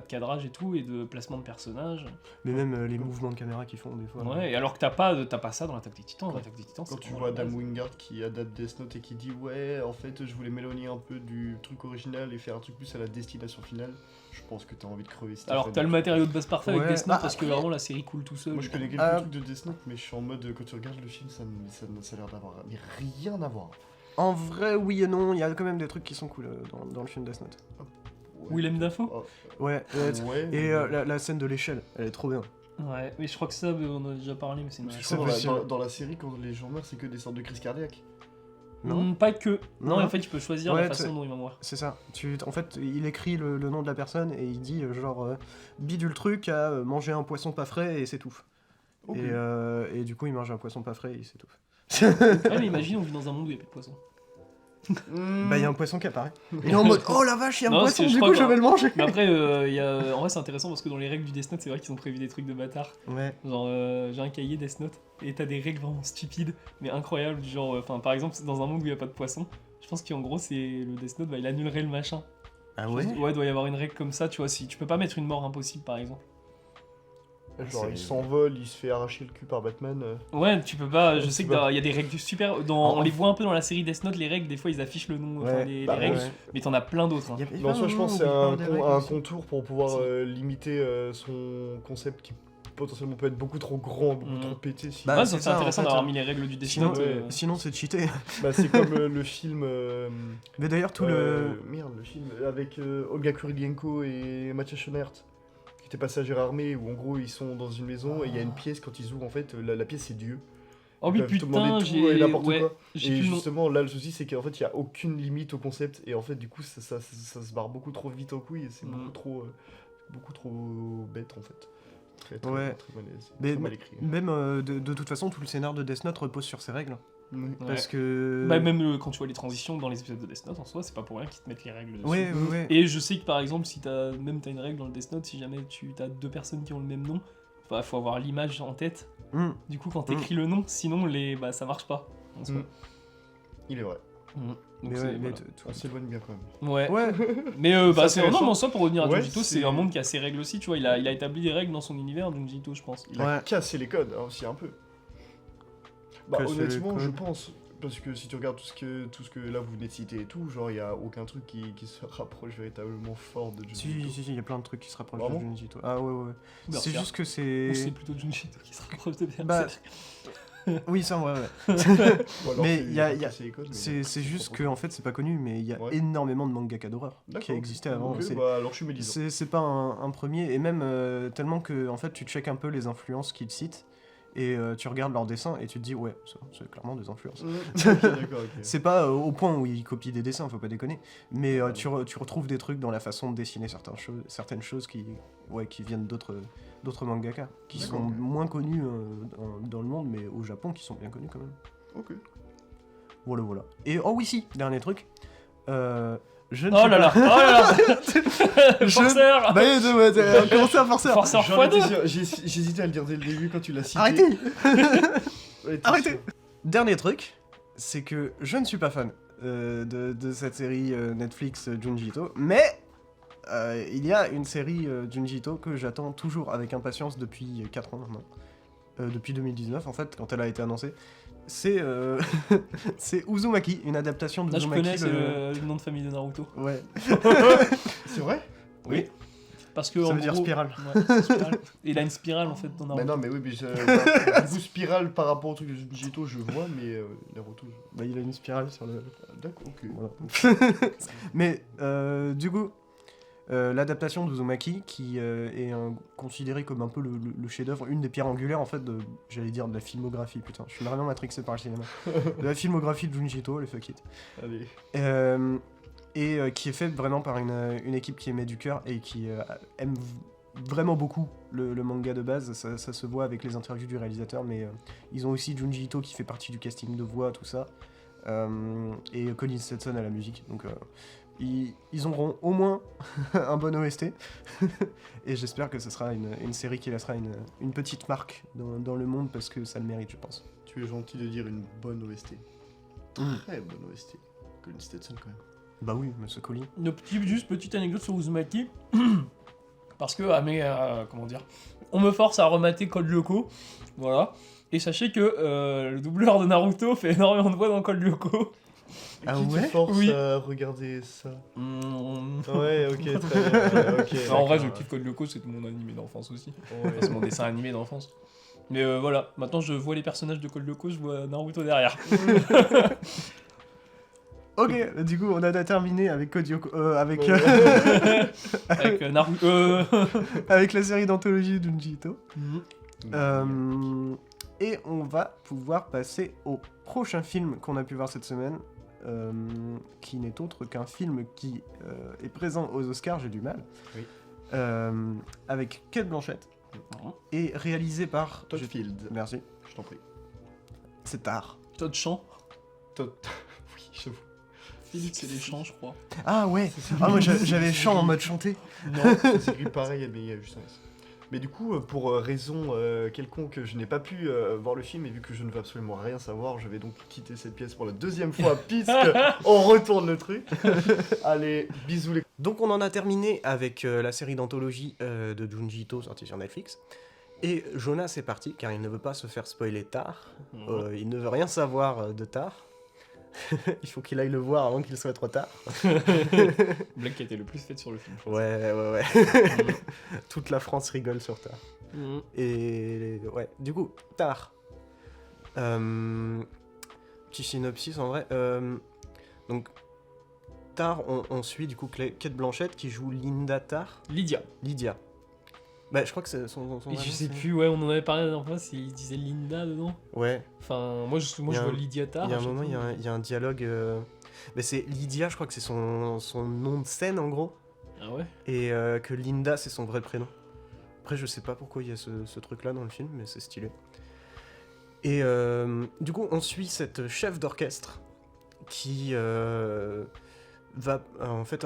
cadrage et tout, et de placement de personnages. Mais même les mouvements de caméra qu'ils font des fois. Ouais, et alors que t'as pas ça dans l'Attaque des Titans. L'Attaque des Titans, Quand c'est tu vraiment vois la base. Adam Wingard qui adapte Death Note Note et qui dit ouais, en fait, je voulais m'éloigner un peu du truc original et faire un truc plus à la destination finale, je pense que t'as envie de crever. Si Alors t'as le matériau de base parfait avec Ouais. Death Note Ah, parce que vraiment la série coule tout seul. Moi je connais quelques trucs de Death Note, mais je suis en mode quand tu regardes le film, ça a l'air d'avoir mais rien à voir. En vrai, oui et non, il y a quand même des trucs qui sont cool dans le film Death Note. Ouais. Willem Dafoe. Oh, Ouais, ouais, et la scène de l'échelle, elle est trop bien. Ouais, mais je crois que ça, on en a déjà parlé, mais c'est une je C'est crois possible. dans la série, quand les gens meurent, c'est que des sortes de crises cardiaques. Non. Pas que. Non, Non. en fait, tu peux choisir Ouais, la façon dont il va mourir. C'est ça. En fait, il écrit le nom de la personne et il dit bidule truc à manger un poisson pas frais et s'étouffe. Ok. Et du coup, il mange un poisson pas frais et il s'étouffe. Ouais, mais imagine, on vit dans un monde où il n'y a plus de poissons. Bah, il y a un poisson qui apparaît. Il est en mode oh la vache, il y a un Non, poisson, c'est- je du crois coup, que- je vais le manger. Mais après, en vrai, c'est intéressant parce que dans les règles du Death Note, c'est vrai qu'ils ont prévu des trucs de bâtard. Ouais. Genre, j'ai un cahier Death Note et t'as des règles vraiment stupides, mais incroyables. Du genre, par exemple, dans un monde où il n'y a pas de poissons, je pense qu'en gros, c'est le Death Note, bah, il annulerait le machin. Ah Ouais, il doit y avoir une règle comme ça, tu vois. Si tu peux pas mettre une mort impossible, par exemple. Genre, C'est- il s'envole, il se fait arracher le cul par Batman. Ouais, tu peux pas. Je sais Tu qu'il peux y a des règles super. En- On les voit un peu dans la série Death Note, les règles, des fois ils affichent le nom, enfin, Ouais, les bah, règles, ouais. mais t'en as plein d'autres. hein. Il y a Mais en soi, je pense que c'est où il parle des règles un aussi. contour pour pouvoir Si. limiter son concept qui potentiellement peut être beaucoup trop grand, beaucoup Mhm. trop pété. Si... Bah, Ouais, c'est c'est ça, en intéressant fait. d'avoir mis les règles du Death Sinon, Note. sinon c'est cheaté. Bah, c'est comme le film. Mais d'ailleurs, tout le. Merde, le film avec Olga Kurylenko et Mathias Schoenaert, qui était passagère armée, où en gros ils sont dans une maison et il y a une pièce, quand ils ouvrent, en fait, la pièce c'est Dieu. Oh Ils oui, peuvent te putain, demander tout j'ai. et n'importe Ouais, quoi. j'ai Et plus le nom. justement, là, le souci, c'est qu'en fait, il n'y a aucune limite au concept. Et en fait, du coup, ça se barre beaucoup trop vite en couille. Et c'est Mhm. beaucoup trop bête, en fait. Très Ouais. très mal écrit. Même de toute façon, tout le scénar de Death Note repose sur ces règles. Oui. Parce que. Bah, même quand tu vois les transitions dans les épisodes de Death Note en soi, c'est pas pour rien qu'ils te mettent les règles dessus. Ouais, ouais, ouais. Et je sais que par exemple, si t'as une règle dans le Death Note, si jamais t'as deux personnes qui ont le même nom, bah, faut avoir l'image en tête. Hmm. Du coup, quand t'écris le nom, sinon bah, ça marche pas. En soi. Mm. Il est vrai. Donc Mais c'est- ouais, mais voilà. On s'éloigne bien quand même. Ouais. Ouais, Mais bah, c'est intéressant. non, mais en soi, pour revenir à Ouais, Junjito, c'est- c'est un monde qui a ses règles aussi, tu vois. Il a établi des règles dans son univers, Junjito, je pense. Il a Ouais. cassé les codes hein, aussi un peu. Bah, Casser les honnêtement, je codes. pense. Parce que si tu regardes tout ce que là vous venez de citer et tout, genre il y a aucun truc qui se rapproche véritablement fort de si, Junjito. il y a plein de trucs qui se rapprochent Vraiment de Junjito. Ah ouais, ouais. C'est Berserk. juste que Ou c'est c'est. plutôt Junjito qui se rapproche de Berserk. Bah, Oui, ça, ouais, ouais. Ou alors Mais c'est- il y a- pas il y a- casser les codes, mais C'est juste propre. que, en fait, c'est pas connu, mais il y a Ouais. énormément de mangaka d'horreur qui D'accord. existaient avant. Ok, C'est- bah, alors je suis médisant. C'est pas un premier, et même tellement que en fait tu check un peu les influences qu'ils citent, et tu regardes leurs dessins et tu te dis ouais, c'est clairement des influences. Ok, d'accord, ok. C'est pas au point où ils copient des dessins, faut pas déconner, mais tu retrouves des trucs dans la façon de dessiner certaines choses qui viennent d'autres mangaka, qui D'accord, sont ok. moins connus dans le monde, mais au Japon qui sont bien connus quand même. Ok. Voilà, voilà. Et oh oui, si, dernier truc. Je ne Oh suis là là, pas- oh là là Je- Forceur Bah, commencez à forcer. Forceur J'en étais x2 sûr, j'hésitais à le dire dès le début quand tu l'as cité. Arrêtez Ouais, t'es Arrêtez sûr. Dernier truc, c'est que je ne suis pas fan de cette série Netflix Junjito, mais il y a une série Junjito que j'attends toujours avec impatience depuis 4 ans maintenant. Depuis 2019 en fait, quand elle a été annoncée. C'est c'est Uzumaki, une adaptation Là, je d'Uzumaki. connais, c'est le nom de famille de Naruto. Ouais, C'est vrai? Oui. Parce que ça en veut dire gros- spirale. Ouais, c'est spirale. Et il a une spirale en fait dans Mais Naruto. non, mais oui, mais du coup, Spirale par rapport au truc de Junjito, je vois, mais Naruto, Bah, il a une spirale sur le. D'accord, ok. Voilà. Mais du coup, l'adaptation d'Uzumaki, qui est considéré comme un peu le chef-d'œuvre, une des pierres angulaires en fait j'allais dire de la filmographie, putain, je suis vraiment matrixé par le cinéma. De la filmographie de Junjito, les fuck it. Allez. Qui est faite vraiment par une équipe qui émet du cœur et qui aime vraiment beaucoup le manga de base, ça se voit avec les interviews du réalisateur, mais ils ont aussi Junji Ito qui fait partie du casting de voix, tout ça, et Colin Stetson à la musique, donc ils auront au moins un bon OST, et j'espère que ce sera une série qui laissera une petite marque dans le monde, parce que ça le mérite, je pense. Tu es gentil de dire une bonne OST. Très bonne OST. Colin Stetson, quand même. Bah oui, monsieur Colin. Juste petite anecdote sur Uzumaki. Parce que, comment dire, on me force à remater Code Lyoko. Voilà. Et sachez que le doubleur de Naruto fait énormément de voix dans Code Lyoko. Ah Qui te ouais force Oui. à regarder ça? Mm. Ouais, ok, très bien. Ok, En vrai, je d'accord. kiffe Code Lyoko, c'est mon animé d'enfance aussi. Ouais. Enfin, c'est mon dessin animé d'enfance. Mais voilà, maintenant je vois les personnages de Code Lyoko, je vois Naruto derrière. Ok, du coup, on a terminé avec Kodioko, avec, Ouais. Avec Naruto. avec la série d'anthologie de Junji Ito. Mm. Et on va pouvoir passer au prochain film qu'on a pu voir cette semaine, qui n'est autre qu'un film qui est présent aux Oscars, j'ai du mal, Oui. avec Cate Blanchett, et réalisé par... Todd Field. Merci. Je t'en prie. C'est tard. Todd Chant. Todd. Oui, j'avoue. Philippe, c'est les chants, je crois. Ah ouais. Ah moi j'avais chant en mode chanté. Non, c'est écrit pareil, mais il y a juste un S. Mais du coup, pour raison quelconque, je n'ai pas pu voir le film, et vu que je ne veux absolument rien savoir, je vais donc quitter cette pièce pour la deuxième fois, puisque on retourne le truc. Allez, bisous les... Donc on en a terminé avec la série d'anthologie de Junji Ito sortie sur Netflix. Et Jonas est parti, car il ne veut pas se faire spoiler tard. Il ne veut rien savoir de tard. Il faut qu'il aille le voir avant qu'il soit trop tard. Blague qui a été le plus faite sur le film. je pense. Ouais. Toute la France rigole sur tard. Mhm. Et ouais, du coup, Tar. Petit synopsis en vrai. Donc, Tar, on suit du coup Cate Blanchett qui joue Linda Tar. Lydia. Lydia. Bah, je crois que c'est son Et vrai je nom, sais c'est- plus, ouais, on en avait parlé la dernière fois, s'il disait Linda dedans. Ouais, Enfin, moi je Il y a vois un- Lydia Tar. il y a à un chaque moment, fois. il y a un dialogue. Mais c'est Lydia, je crois que c'est son nom de scène en gros. Ah ouais. Et que Linda, c'est son vrai prénom. Après, je sais pas pourquoi il y a ce truc-là dans le film, mais c'est stylé. Et du coup, on suit cette chef d'orchestre qui va en fait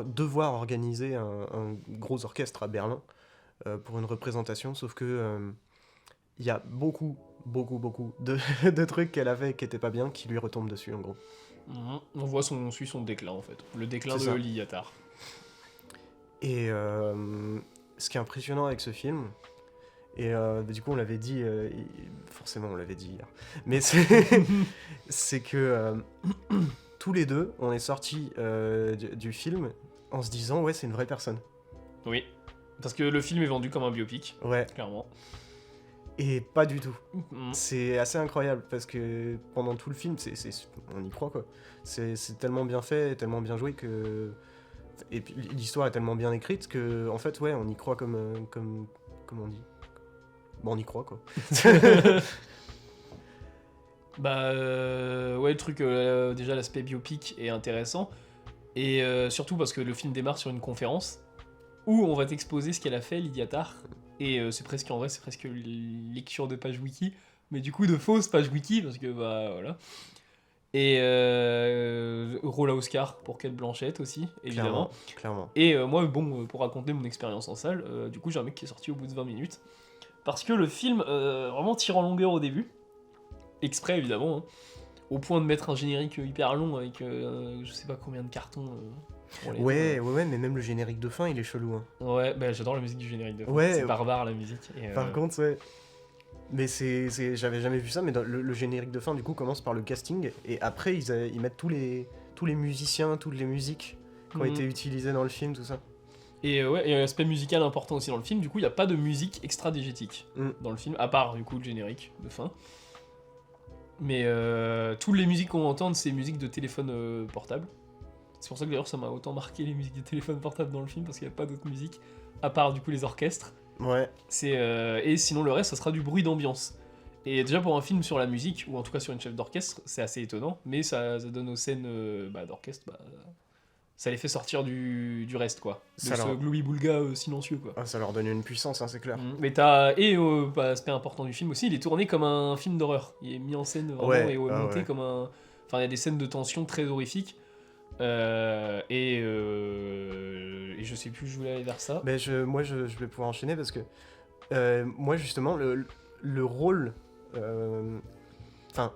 devoir organiser un gros orchestre à Berlin pour une représentation, sauf que il y a beaucoup de trucs qu'elle a fait qui étaient pas bien, qui lui retombent dessus en gros. Mhm. On suit son déclin en fait. Le déclin C'est de ça. Lydia Tar. Et ce qui est impressionnant avec ce film, et du coup on l'avait dit, forcément on l'avait dit hier, mais c'est que tous les deux on est sortis du film en se disant ouais c'est une vraie personne. Oui. Parce que le film est vendu comme un biopic, Ouais, clairement. et pas du tout. Mhm. C'est assez incroyable parce que pendant tout le film, on y croit quoi. C'est tellement bien fait, tellement bien joué que. Et puis l'histoire est tellement bien écrite que, en fait, ouais, on y croit comme on dit. Bon, on y croit quoi. Bah ouais, le truc, déjà l'aspect biopic est intéressant. Et surtout parce que le film démarre sur une conférence où on va t'exposer ce qu'elle a fait, Lydia Tar. Et c'est presque lecture de page wiki, mais du coup de fausses pages wiki, parce que bah voilà. Et rôle à Oscar pour Cate Blanchett aussi, évidemment. Clairement. Et moi, bon, pour raconter mon expérience en salle, du coup j'ai un mec qui est sorti au bout de 20 minutes. Parce que le film vraiment tire en longueur au début. Exprès évidemment. Hein, au point de mettre un générique hyper long avec je sais pas combien de cartons. Pour les- Ouais, mais même le générique de fin, il est chelou. Hein. Ouais, bah j'adore la musique du générique de fin. Ouais. C'est barbare la musique. Et, Par contre, ouais. Mais j'avais jamais vu ça, mais le générique de fin, du coup, commence par le casting, et après, ils mettent tous les musiciens, toutes les musiques qui ont Mhm. été utilisées dans le film, tout ça. Et ouais, et un aspect musical important aussi dans le film, du coup il n'y a pas de musique extra-digétique Mm. dans le film, à part du coup le générique de fin. Mais toutes les musiques qu'on entend, c'est musiques de téléphone portable. C'est pour ça que d'ailleurs ça m'a autant marqué les musiques de téléphone portable dans le film, parce qu'il n'y a pas d'autres musiques, à part du coup les orchestres. Ouais, Et sinon le reste, ça sera du bruit d'ambiance. Et déjà pour un film sur la musique, ou en tout cas sur une chef d'orchestre, c'est assez étonnant, mais ça donne aux scènes d'orchestre, ça les fait sortir du reste, quoi. De Ça ce leur- gloubi-boulga silencieux, quoi. ah, ça leur donne une puissance, hein, c'est clair. Mais aspect important du film aussi, il est tourné comme un film d'horreur. Il est mis en scène vraiment Ouais, et ah monté ouais. comme un... Enfin, il y a des scènes de tension très horrifiques. Et je sais plus, je voulais aller vers ça. Mais moi, je vais pouvoir enchaîner parce que moi, justement, le rôle. Enfin,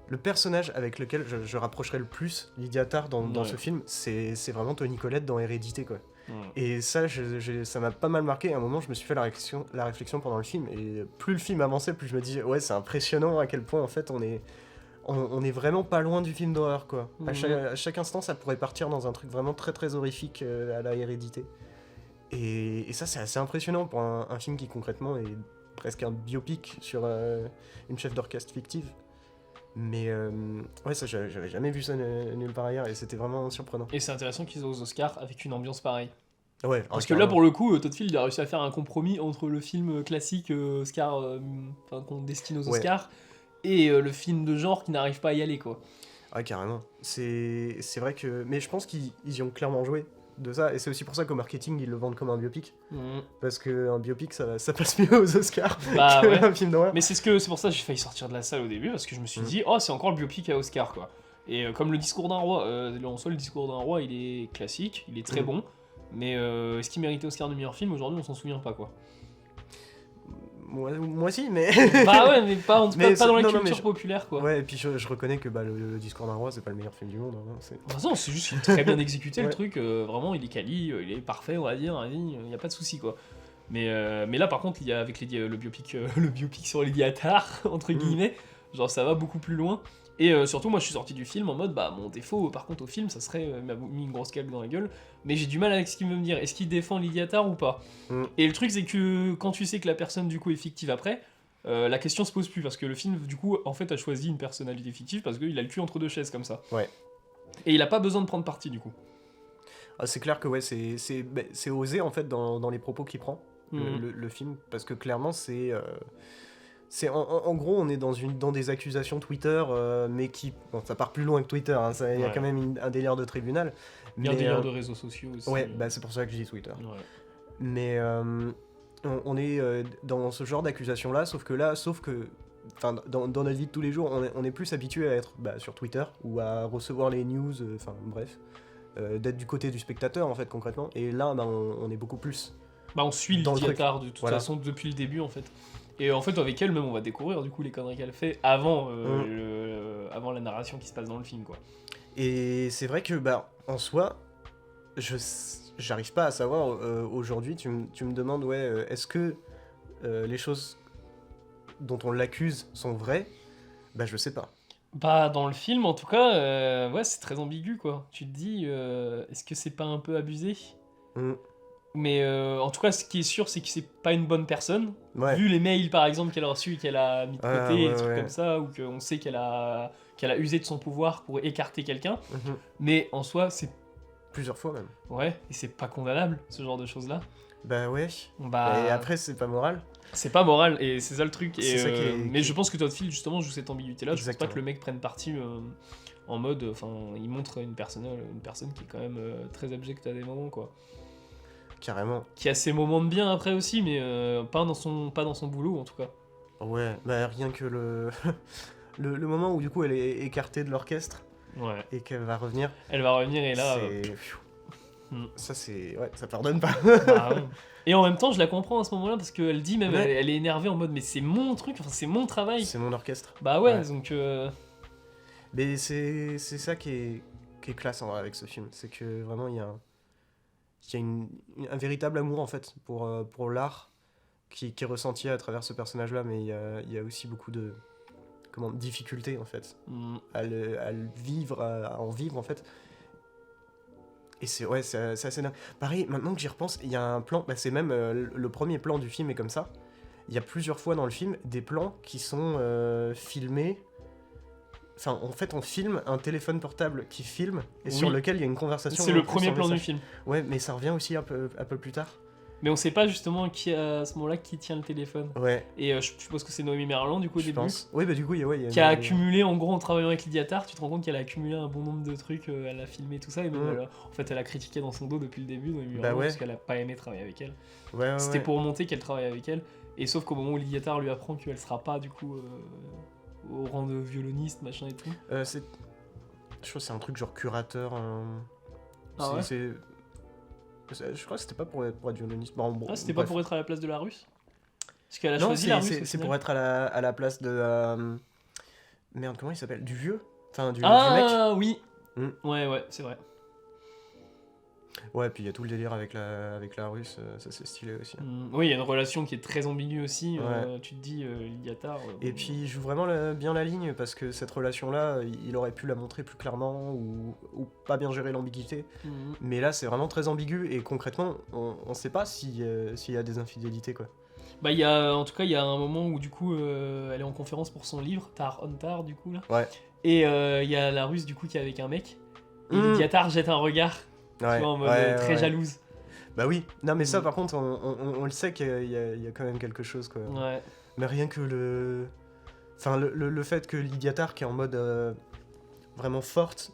le personnage avec lequel je rapprocherais le plus Lydia Tar dans Ouais. ce film, c'est vraiment Toni Collette dans Hérédité, quoi. Ouais. Et ça, ça m'a pas mal marqué. À un moment, je me suis fait la réflexion pendant le film. Et plus le film avançait, plus je me disais, ouais, c'est impressionnant à quel point, en fait, on on est vraiment pas loin du film d'horreur, quoi. Mhm. À chaque instant, ça pourrait partir dans un truc vraiment très très horrifique à la Hérédité. Et ça, c'est assez impressionnant pour un film qui concrètement est presque un biopic sur une chef d'orchestre fictive. Mais ouais, ça, j'avais jamais vu ça nulle part ailleurs et c'était vraiment surprenant. Et c'est intéressant qu'ils aient aux Oscars avec une ambiance pareille. Ouais, Parce que là, pour le coup, Todd Field a réussi à faire un compromis entre le film classique Oscar, qu'on destine aux Oscars, et le film de genre qui n'arrive pas à y aller, quoi. Ah, carrément. C'est vrai que... Mais je pense qu'ils y ont clairement joué de ça, et c'est aussi pour ça qu'au marketing, ils le vendent comme un biopic. Parce qu'un biopic, ça passe mieux aux Oscars Bah ouais. qu'un film d'horreur. Mais c'est pour ça que j'ai failli sortir de la salle au début, parce que je me suis dit, oh, c'est encore le biopic à Oscar, quoi. Et comme le discours d'un roi, en soi, le discours d'un roi, il est classique, il est très bon, mais est-ce qu'il méritait Oscar de meilleur film? Aujourd'hui, on s'en souvient pas, quoi. Moi aussi, mais... Bah ouais, mais pas, en tout cas, Mais pas dans la non, culture populaire, quoi. Ouais, et puis je reconnais que le discours d'un roi, c'est pas le meilleur film du monde. Hein, Non, c'est juste qu'il est très bien exécuté, le Ouais. truc, vraiment, il est quali, il est parfait, on va dire, il n'y a pas de souci, quoi. Mais là, par contre, il y a avec le biopic sur les Lyatard, entre guillemets, genre ça va beaucoup plus loin. Et surtout, moi, je suis sorti du film en mode, bah, mon défaut, par contre, au film, ça serait, il m'a mis une grosse claque dans la gueule, mais j'ai du mal avec ce qu'il veut me dire. Est-ce qu'il défend l'Idiatar ou pas? Et le truc, c'est que quand tu sais que la personne, du coup, est fictive après, la question se pose plus, parce que le film, du coup, en fait, a choisi une personnalité fictive, parce qu'il a le cul entre deux chaises, comme ça. Ouais. Et il a pas besoin de prendre parti, du coup. Ah, c'est clair que ouais, c'est osé, en fait, dans les propos qu'il prend, le film, parce que clairement, en gros, on est dans des accusations Twitter, mais qui... Bon, ça part plus loin que Twitter, hein, il y a quand même un délire de tribunal. Il y a un délire de réseaux sociaux aussi. Ouais, bah c'est pour ça que je dis Twitter. Ouais. Mais on est dans ce genre d'accusation-là, sauf que... Enfin, dans notre vie de tous les jours, on est plus habitué à être sur Twitter, ou à recevoir les news, enfin bref, d'être du côté du spectateur, en fait, concrètement. Et là, bah, on est beaucoup plus... Bah on suit dans le l'Idiatar de toute façon depuis le début, en fait. Et en fait, avec elle, même, on va découvrir du coup les conneries qu'elle fait avant, avant la narration qui se passe dans le film, quoi. Et c'est vrai que, bah, en soi, j'arrive pas à savoir, aujourd'hui, tu me demandes, ouais, est-ce que les choses dont on l'accuse sont vraies? Bah, je sais pas. Bah, dans le film, en tout cas, ouais, c'est très ambigu, quoi. Tu te dis, est-ce que c'est pas un peu abusé? Mais en tout cas, ce qui est sûr, c'est que c'est pas une bonne personne. Ouais. Vu les mails, par exemple, qu'elle a reçus et qu'elle a mis de côté, ouais, des trucs ouais. comme ça, ou qu'on sait qu'elle a usé de son pouvoir pour écarter quelqu'un. Mais en soi, c'est... Plusieurs fois, même. Ouais, et c'est pas condamnable, ce genre de choses-là. Bah ouais. Bah... Et après, c'est pas moral. C'est pas moral, et c'est ça le truc. C'est ça mais je pense que Todd Field, justement, joue cette ambiguïté-là. Je pense Exactement. pas que le mec prenne parti en mode... Enfin, il montre une personne qui est quand même très abjecte à des moments, quoi. Carrément. Qui a ses moments de bien après aussi, mais pas dans son boulot, en tout cas. Ouais, bah rien que le moment où, du coup, elle est écartée de l'orchestre, Ouais. et qu'elle va revenir... Elle va revenir, et là... Ça, c'est... Ouais, ça pardonne pas. Bah, ouais. Et en même temps, je la comprends à ce moment-là, parce qu'elle dit même, Ouais. elle est énervée en mode, mais c'est mon truc, enfin, c'est mon travail. C'est mon orchestre. Bah ouais, Ouais. donc... Mais c'est ça qui est classe, en vrai, avec ce film. C'est que, vraiment, il y a un véritable amour, en fait, pour l'art qui est ressenti à travers ce personnage-là, mais il y a aussi beaucoup de difficultés, en fait, à le vivre, à en vivre, en fait. Et c'est assez dingue. Pareil, maintenant que j'y repense, il y a un plan, bah, c'est même le premier plan du film est comme ça. Il y a plusieurs fois dans le film des plans qui sont filmés. Enfin, en fait, on filme un téléphone portable qui filme et sur lequel il y a une conversation. C'est le premier plan du film. Ouais, mais ça revient aussi un peu plus tard. Mais on sait pas justement qui à ce moment-là qui tient le téléphone. Ouais. Et je suppose que c'est Noémie Merlan du coup au début. Pense. Oui, bah du coup, il y a qui a accumulé en gros en travaillant avec Lydiatar, tu te rends compte qu'elle a accumulé un bon nombre de trucs, elle a filmé tout ça et même en fait elle a critiqué dans son dos depuis le début Noémie Merlan parce qu'elle a pas aimé travailler avec elle. C'était pour montrer qu'elle travaillait avec elle et sauf qu'au moment où Lydiatar lui apprend qu'elle sera pas du coup au rang de violoniste machin et tout. Je crois que c'est un truc genre curateur. Ah ouais. Je crois que c'était pas pour être violoniste. Bon, c'était pas pour être à la place de la Russe. Parce qu'elle a non, choisi la Russe. c'est pour être à la place de merde, comment il s'appelle, du vieux, enfin du mec. Ah oui. Ouais, c'est vrai. Ouais, puis il y a tout le délire avec la russe, ça c'est stylé aussi. Oui, il y a une relation qui est très ambiguë aussi. Ouais. Tu te dis, Lydiatar. Et puis il joue vraiment bien la ligne parce que cette relation-là, il aurait pu la montrer plus clairement ou pas bien gérer l'ambiguïté. Mais là, c'est vraiment très ambigu et concrètement, on sait pas s'il y a des infidélités quoi. Bah, en tout cas, il y a un moment où du coup, elle est en conférence pour son livre, Tar on Tar, du coup là. Ouais. Et il y a la russe du coup qui est avec un mec. Et Lydiatar jette un regard, tu vois, en mode très jalouse. Bah oui, non mais ça par contre, on le sait qu'il y a quand même quelque chose quoi. Ouais. Mais rien que le fait que Lydiatar qui est en mode vraiment forte,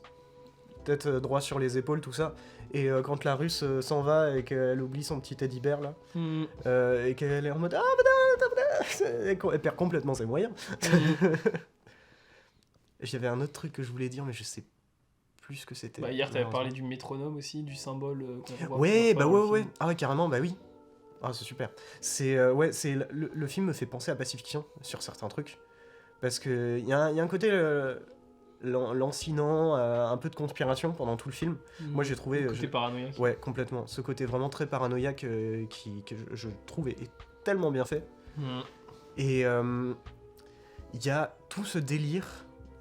tête droit sur les épaules, tout ça, et quand la russe s'en va et qu'elle oublie son petit teddy bear là, et qu'elle est en mode ah elle perd complètement ses moyens. J'avais un autre truc que je voulais dire mais je sais plus ce que c'était. Bah, hier t'avais parlé du métronome aussi, du symbole qu'on voit. Ouais. Ah ouais, carrément, bah oui. Ah, c'est super. Le film me fait penser à Pacific Fiction sur certains trucs. Parce qu'il y a un côté lancinant, un peu de conspiration pendant tout le film. Moi j'ai trouvé. Le côté paranoïaque. Ouais, complètement. Ce côté vraiment très paranoïaque que je trouve est tellement bien fait. Et il y a tout ce délire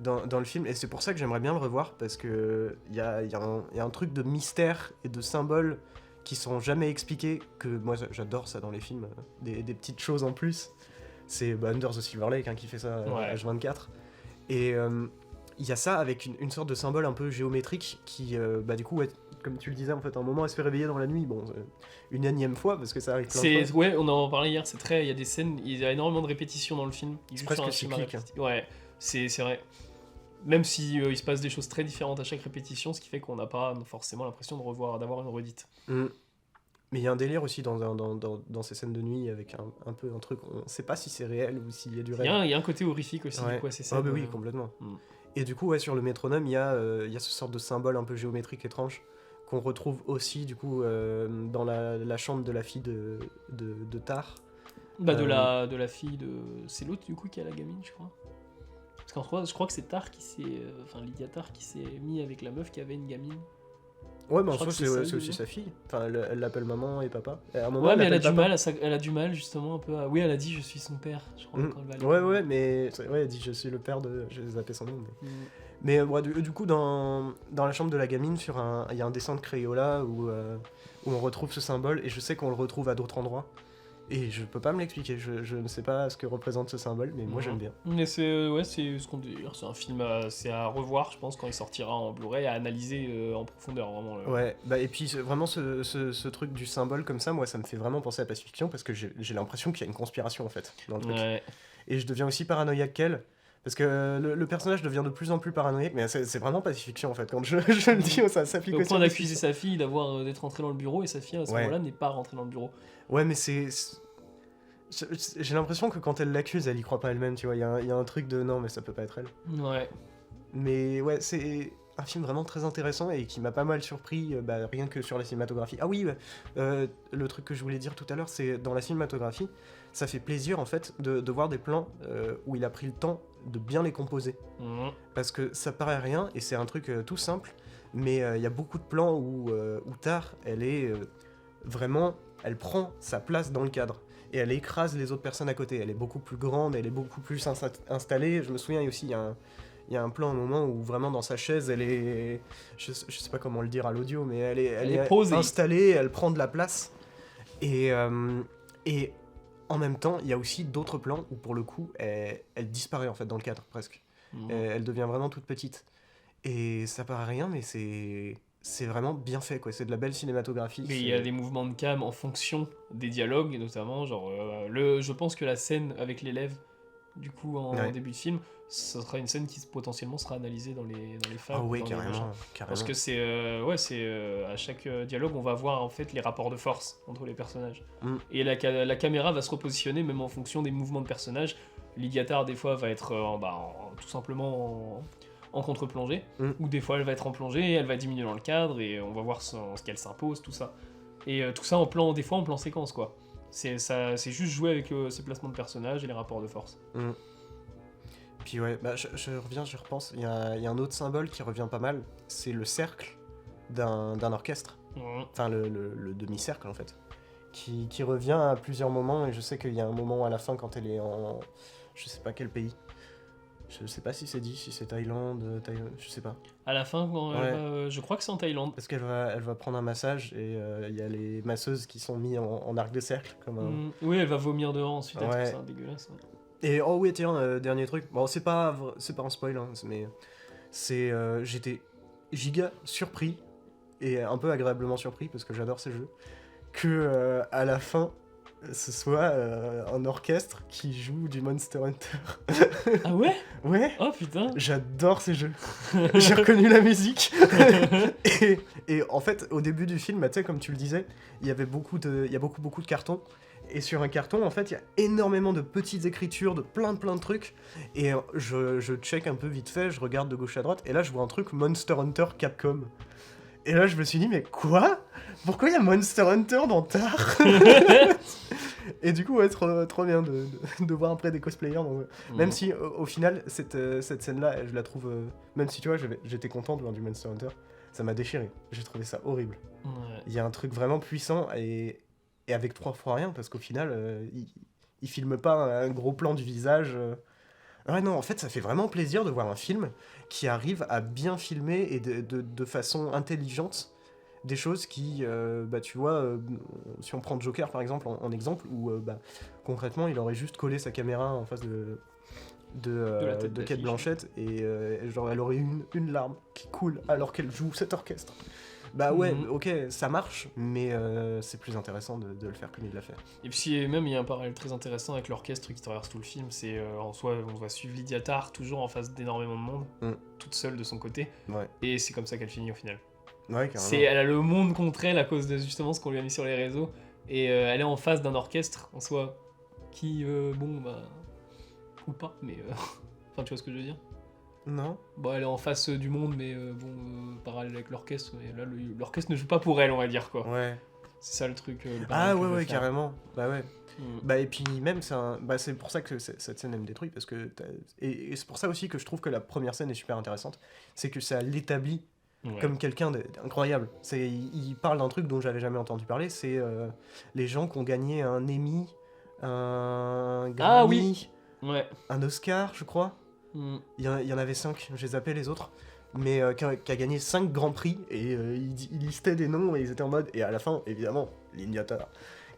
dans le film, et c'est pour ça que j'aimerais bien le revoir, parce que il y a un truc de mystère et de symboles qui sont jamais expliqués, que moi j'adore ça dans les films, des petites choses en plus. C'est Under the Silver Lake qui fait ça H24. Et il y a ça avec une sorte de symbole un peu géométrique qui, du coup, comme tu le disais, en fait, à un moment, elle se fait réveiller dans la nuit, une énième fois, parce que ça arrive plein de fois. Ouais, on en parlait hier, il y a des scènes, il y a énormément de répétitions dans le film. C'est presque cyclique. Ouais, c'est vrai. Même si il se passe des choses très différentes à chaque répétition, ce qui fait qu'on n'a pas forcément l'impression d'avoir une redite. Mais il y a un délire aussi dans ces scènes de nuit avec un peu un truc, on sait pas si c'est réel ou s'il y a du rêve. Il y a un côté horrifique aussi, du coup, à ces scènes. Ah bah oui, complètement. Et du coup, sur le métronome, il y a ce sorte de symbole un peu géométrique étrange qu'on retrouve aussi, du coup, dans la chambre de la fille de Tar. Bah, de la fille de... C'est l'autre, du coup, qui a la gamine, je crois. Parce qu'en je crois que c'est Tar qui s'est... Lydiatar qui s'est mis avec la meuf qui avait une gamine. Ouais, mais en soi, c'est aussi sa fille. Enfin, elle l'appelle maman et papa. Et à un moment, ouais, mais elle a du mal, justement, un peu à... Oui, elle a dit « je suis son père », je crois, quand elle va aller. Ouais, mais... Ouais, elle dit « je suis le père de... » J'ai zappé son nom, mais... Mais du coup, dans la chambre de la gamine, il y a un dessin de Crayola où on retrouve ce symbole, et je sais qu'on le retrouve à d'autres endroits. Et je peux pas me l'expliquer, je ne sais pas ce que représente ce symbole, mais moi j'aime bien. Mais c'est ce qu'on dit, c'est un film à revoir, je pense, quand il sortira en Blu-ray, à analyser en profondeur, vraiment. Ouais, et puis vraiment ce truc du symbole comme ça, moi ça me fait vraiment penser à Pacific Fiction, parce que j'ai l'impression qu'il y a une conspiration en fait, dans le truc. Ouais. Et je deviens aussi paranoïaque qu'elle, parce que le personnage devient de plus en plus paranoïaque, mais c'est vraiment Pacific Fiction en fait, quand je le dis, ça s'applique aussi. Au point d'accuser sa fille d'être entrée dans le bureau, et sa fille à ce moment-là n'est pas rentrée dans le bureau. Ouais, mais j'ai l'impression que quand elle l'accuse, elle y croit pas elle-même, tu vois. Il y a un truc de non, mais ça peut pas être elle. Ouais. Mais ouais, c'est un film vraiment très intéressant et qui m'a pas mal surpris, rien que sur la cinématographie. Ah oui, le truc que je voulais dire tout à l'heure, c'est dans la cinématographie, ça fait plaisir en fait de voir des plans où il a pris le temps de bien les composer. Parce que ça paraît rien et c'est un truc tout simple, mais il y a beaucoup de plans où Tar, elle est vraiment, elle prend sa place dans le cadre. Et elle écrase les autres personnes à côté. Elle est beaucoup plus grande, elle est beaucoup plus installée. Je me souviens aussi, il y a un plan, un moment où vraiment dans sa chaise, elle est... Je sais pas comment le dire à l'audio, mais elle est posée, installée, elle prend de la place. Et en même temps, il y a aussi d'autres plans où pour le coup, elle disparaît en fait dans le cadre, presque. Elle devient vraiment toute petite. Et ça paraît rien, mais c'est vraiment bien fait, quoi. C'est de la belle cinématographie. Mais il y a des mouvements de cam en fonction des dialogues, notamment. Genre, je pense que la scène avec l'élève, du coup, en début de film, ce sera une scène qui potentiellement sera analysée dans les fables. Ah oui, carrément. Parce que c'est à chaque dialogue, on va voir en fait les rapports de force entre les personnages. Et la caméra va se repositionner même en fonction des mouvements de personnages. Lydiatar, des fois, va être tout simplement en contre-plongée, ou des fois elle va être en plongée, elle va diminuer dans le cadre, et on va voir ce qu'elle s'impose, tout ça. Et tout ça des fois en plan séquence, quoi. C'est juste jouer avec ces placements de personnages et les rapports de force. Puis ouais, je reviens, je repense, il y a un autre symbole qui revient pas mal, c'est le cercle d'un orchestre. Enfin, le demi-cercle, en fait. Qui revient à plusieurs moments, et je sais qu'il y a un moment à la fin quand elle est en... Je sais pas quel pays. Je sais pas si c'est dit, si c'est Thaïlande, je sais pas. À la fin, quand Ouais. je crois que c'est en Thaïlande. Parce qu'elle va prendre un massage, et il y a les masseuses qui sont mis en arc de cercle, comme un... Oui, elle va vomir dehors ensuite, elle Ouais. trouve ça dégueulasse. Ouais. Et oh oui, tiens, dernier truc. Bon, c'est pas un spoil, hein, mais j'étais giga surpris et un peu agréablement surpris parce que j'adore ces jeux. Que à la fin, ce soit un orchestre qui joue du Monster Hunter. Ah ouais? Ouais, Oh putain. j'adore ces jeux. J'ai reconnu la musique. et en fait, au début du film, bah, tu sais, comme tu le disais, il y a beaucoup de cartons. Et sur un carton, en fait, il y a énormément de petites écritures, de plein de trucs. Et je check un peu vite fait, je regarde de gauche à droite, et là, je vois un truc Monster Hunter Capcom. Et là, je me suis dit, mais quoi? Pourquoi il y a Monster Hunter dans Tar? Et du coup, ouais, trop bien de voir après des cosplayers. Donc, même si, au final, cette scène-là, je la trouve... même si, tu vois, j'étais content de voir du Monster Hunter, ça m'a déchiré. J'ai trouvé ça horrible. Ouais. Il y a un truc vraiment puissant, et avec 3 fois rien, parce qu'au final, il filme pas un gros plan du visage. Ouais, non, en fait, ça fait vraiment plaisir de voir un film qui arrive à bien filmer et de façon intelligente des choses qui, bah, tu vois, si on prend Joker par exemple en exemple, où bah, concrètement il aurait juste collé sa caméra en face de la tête Kate d'affiche. Blanchett et genre elle aurait une larme qui coule alors qu'elle joue cet orchestre. Bah ouais, ok, ça marche, mais c'est plus intéressant de le faire comme il l'a fait. Et puis même il y a un parallèle très intéressant avec l'orchestre qui traverse tout le film, c'est en soi on va suivre Lydia Tarr toujours en face d'énormément de monde, toute seule de son côté, Ouais, et c'est comme ça qu'elle finit au final. ouais, carrément. Elle a le monde contre elle à cause de justement ce qu'on lui a mis sur les réseaux, et elle est en face d'un orchestre en soi qui, bon bah, ou pas, mais enfin tu vois ce que je veux dire. Non. Bon, elle est en face du monde, mais parallèle avec l'orchestre, mais là l'orchestre ne joue pas pour elle, on va dire quoi. Ouais. C'est ça le truc. Le Ah parallèle que je veux ouais, faire. carrément. Bah ouais. Mm. Bah et puis même c'est pour ça que cette scène elle me détruit parce que et c'est pour ça aussi que je trouve que la première scène est super intéressante, c'est que ça l'établit Ouais. comme quelqu'un d'incroyable. Il parle d'un truc dont j'avais jamais entendu parler, c'est les gens qui ont gagné un Emmy, un Grammy, Ah oui. Ouais. un Oscar, je crois. Mm. Il y en avait 5, j'ai zappé les autres. Mais qui a gagné 5 grands prix et il listait des noms et ils étaient en mode. Et à la fin, évidemment, Lydia Tarr,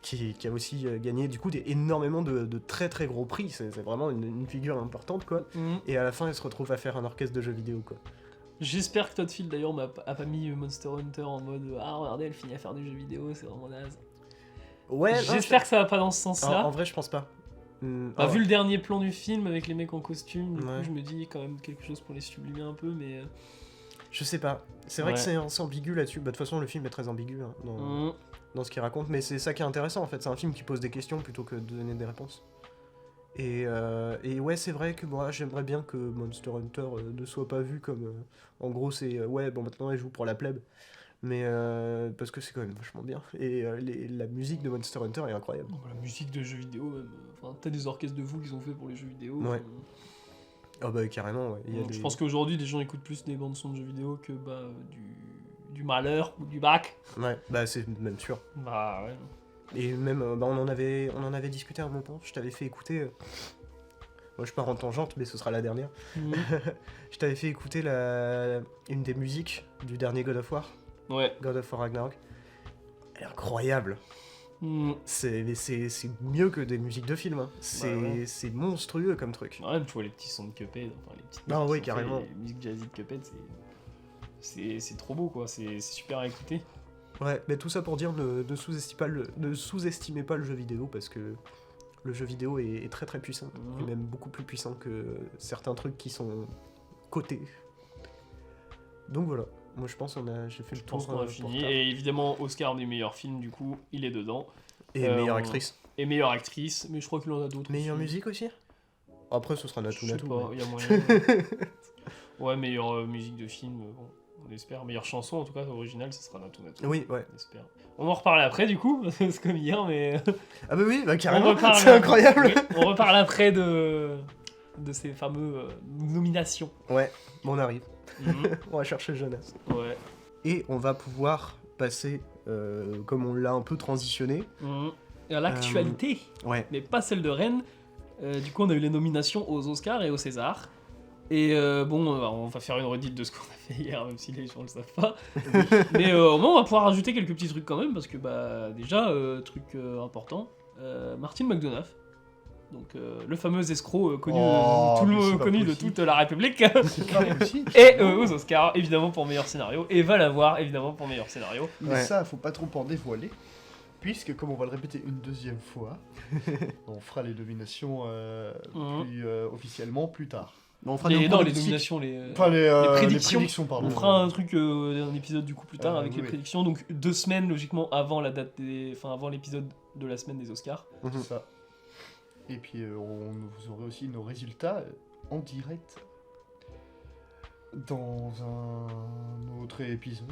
qui a aussi gagné du coup énormément de très très gros prix. C'est vraiment une figure importante quoi. Mm. Et à la fin, elle se retrouve à faire un orchestre de jeux vidéo quoi. J'espère que Todd Field d'ailleurs a pas mis Monster Hunter en mode ah regardez elle finit à faire du jeu vidéo, c'est vraiment naze. Ouais, J'espère que ça va pas dans ce sens-là. En vrai, je pense pas. Bah, vu le dernier plan du film avec les mecs en costume, du Ouais. coup je me dis quand même quelque chose pour les sublimer un peu, mais. Je sais pas. C'est vrai Ouais. que c'est ambigu là-dessus. Bah, de toute façon, le film est très ambigu hein, dans ce qu'il raconte, mais c'est ça qui est intéressant en fait. C'est un film qui pose des questions plutôt que de donner des réponses. Et ouais, c'est vrai que moi j'aimerais bien que Monster Hunter ne soit pas vu comme. En gros, c'est ouais, bon, maintenant elle joue pour la plèbe. Mais parce que c'est quand même vachement bien. Et la musique de Monster Hunter est incroyable. Bon, la musique de jeux vidéo, même. Enfin, t'as des orchestres de fou qu'ils ont fait pour les jeux vidéo. Ouais. Ah bah carrément, ouais. Il y a Je pense qu'aujourd'hui, les gens écoutent plus des bandes son de jeux vidéo que bah, du Malheur ou du Bac. Ouais, bah c'est même sûr. Bah ouais. Et même, bah, on en avait discuté à un moment. Je t'avais fait écouter. Moi, je pars en tangente, mais ce sera la dernière. Je t'avais fait écouter une des musiques du dernier God of War, Ouais. God of War Ragnarok. Elle est incroyable. Mm. C'est mieux que des musiques de films. Hein. ouais. C'est monstrueux comme truc. Ouais, tu vois les petits sons de Cuphead, enfin les petites Ah musiques oui, qui sont carrément. faites, les musiques jazzy de Cuphead, c'est trop beau quoi, c'est super à écouter. Ouais, mais tout ça pour dire ne sous-estimez pas le jeu vidéo parce que le jeu vidéo est très très puissant. Mhm. Et même beaucoup plus puissant que certains trucs qui sont cotés. Donc voilà. Moi je pense j'ai fait le Je pense tour. qu'on a pour fini. Tar. Et évidemment, Oscar du meilleur film, du coup, il est dedans. Et meilleure actrice. Et meilleure actrice, mais je crois qu'il en a d'autres. Meilleure aussi. musique aussi. Après ce sera Je Natou sais Natou. pas, mais- il y a moyen. Ouais, meilleure musique de film, bon, on espère. Meilleure chanson, en tout cas, originale, ce sera Natou Natou. Oui, ouais. On espère. On en reparle après, du coup, c'est comme hier, mais. Ah bah oui, bah On carrément, reparle- c'est incroyable. Oui, on reparle après de ces fameux nominations. Ouais, bon, on arrive. Mhm. On va chercher jeunesse. Ouais. Et on va pouvoir passé, comme on l'a un peu transitionné. Et à l'actualité, Ouais. mais pas celle de Rennes. Du coup, on a eu les nominations aux Oscars et aux Césars. Et on va faire une redite de ce qu'on a fait hier, même si les gens le savent pas. Mais au moins, on va pouvoir rajouter quelques petits trucs quand même, parce que déjà, truc important, Martin McDonagh. Donc le fameux escroc connu, connu de toute la République. C'est grave aussi. Et aux Oscars, évidemment pour meilleur scénario. Et va l'avoir, évidemment, pour meilleur scénario. Mais ça, faut pas trop en dévoiler. Puisque, comme on va le répéter une deuxième fois, on fera les nominations officiellement plus tard. Bon, on fera Les nos pronostics. nominations, les prédictions. prédictions. Pardon. On fera un truc, un épisode du coup plus tard avec oui, les oui. prédictions. Donc 2 semaines logiquement avant la date avant l'épisode de la semaine des Oscars. C'est ça. Et puis, vous aurez aussi nos résultats en direct dans un autre épisode.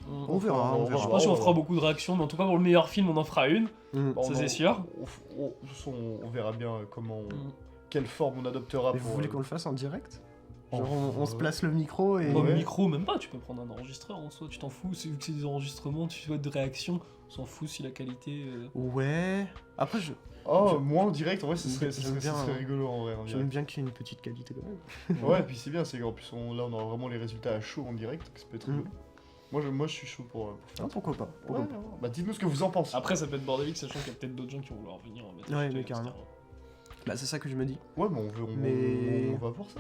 On verra. Je sais pas si on fera beaucoup de réactions, mais en tout cas pour le meilleur film on en fera une. Bon, Ça, c'est sûr. On verra bien quelle forme on adoptera. Mais vous voulez qu'on le fasse en direct? Genre on se place le micro et... Bon, Ouais. micro, même pas, tu peux prendre un enregistreur en soi, tu t'en fous, vu que c'est des enregistrements, tu souhaites de réactions, on s'en fout si la qualité... Ouais... Après, moi en direct, en vrai, ce serait bien, rigolo en vrai. En j'aime direct. bien qu'il y ait une petite qualité quand même. Ouais, et puis c'est bien, c'est qu'en plus, là, on aura vraiment les résultats à chaud en direct, donc ça peut être rigolo. Moi, je suis chaud pour faire Ah, pourquoi pas, pourquoi Ouais, pas. ouais. Bah, dites-nous ce que vous en pensez. Après ça peut être bordélique, sachant qu'il y a peut-être d'autres gens qui vont vouloir venir en mettre. Ouais, mais carrément. Bah c'est ça que je me dis. Ouais, mais Mais- on va voir ça.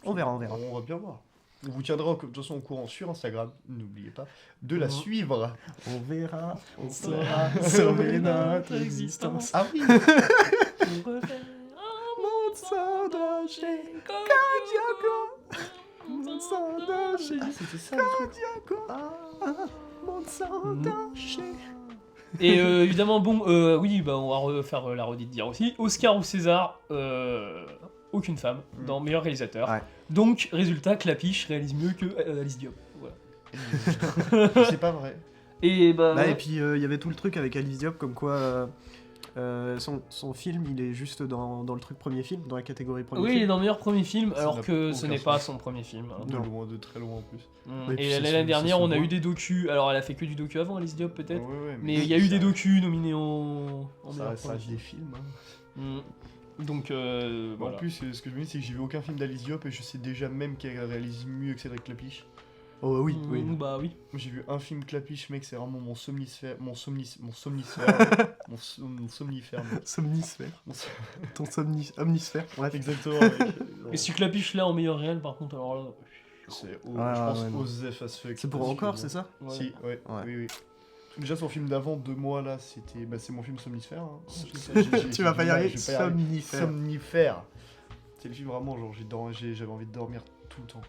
On verra. On va bien voir. On vous tiendra de toute façon au courant sur Instagram, n'oubliez pas de la suivre. On verra, on saura sauver notre existence. Ah oui. Monde sans danger, monde sans danger, Ah, c'était ça le truc. monde sans danger. Et évidemment, on va refaire la redite dire aussi. Oscar ou César, aucune femme dans meilleur réalisateur. Ouais. Donc, résultat, Clapiche réalise mieux que Alice Diop. Voilà. C'est pas vrai. Et Et puis il y avait tout le truc avec Alice Diop comme quoi son film il est juste dans le truc premier film, dans la catégorie premier oui, il est film. dans meilleur premier film, Ça alors n'a que ce aucun n'est pas sens. son premier film. hein. De Non. loin, de très loin en plus. Et puis Et ça l'année se- dernière, ça se on a voit. eu des docus. Alors, elle a fait que du docu avant, Alice Diop, peut-être. Ouais, Mais il y a eu des docus nominés en Ça meilleur reste premier des film. films. Hein. Donc, En voilà. plus, ce que je me dis, c'est que j'ai vu aucun film d'Alice Diop et je sais déjà même qu'elle réalise mieux que Cédric Clapiche. Oh oui, oui. Bah oui. Moi, j'ai vu un film Clapiche, mec, c'est vraiment mon somnifère. Mon somnifère. Somnisphère. Mon so- Ton omnisphère. Bref. Exactement, mec. Mais si Clapiche là en meilleur réel, par contre, alors là. C'est, je Ah, pense, ouais, non. Osef as fuck. C'est pour parce que encore, bon. c'est ça? Ouais. Si, ouais, Ouais. oui. Déjà, son film d'avant, 2 mois là, c'était. Bah, c'est mon film Somnifère. Hein. Tu vas pas y arriver. Je vais pas y arriver. Somnifère. Somnifère. C'est le film vraiment, genre, j'avais envie de dormir tout le temps.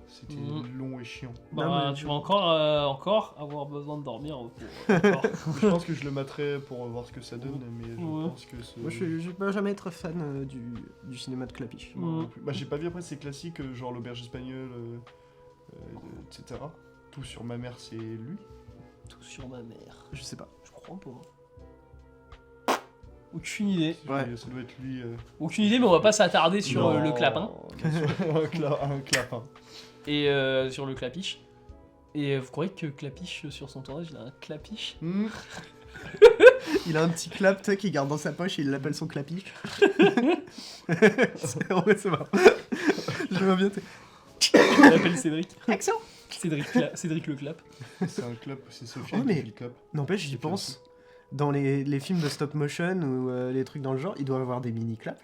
C'était long et chiant. Bah, Non, mais- tu vas encore avoir besoin de dormir. Encore. Je pense que je le mettrai pour voir ce que ça donne, mais je Ouais. pense que Moi je peux jamais être fan du cinéma de Clapiche. Moi non plus. Bah, j'ai pas vu après ces classiques, genre l'auberge espagnole, etc. Tout sur ma mère, c'est lui. Tout sur ma mère. Je sais pas. Je crois pas. Aucune idée. Ouais. Ça doit être lui. Aucune idée, mais on va pas s'attarder sur Non, le clapin. bien sûr. un clapin. Et sur le clapiche. Et vous croyez que Clapiche, sur son tournage, il a un clapiche? Il a un petit clap tu sais, qu'il garde dans sa poche et il l'appelle son clapiche. En vrai, c'est marrant. Je vois bien. Il l'appelle Cédric. Accent. Cédric le clap. C'est un clap, c'est Sophie Oh, mais- qui fait le clap. N'empêche, j'y C'est pense. Dans les films de stop motion ou les trucs dans le genre, il doit avoir des mini claps.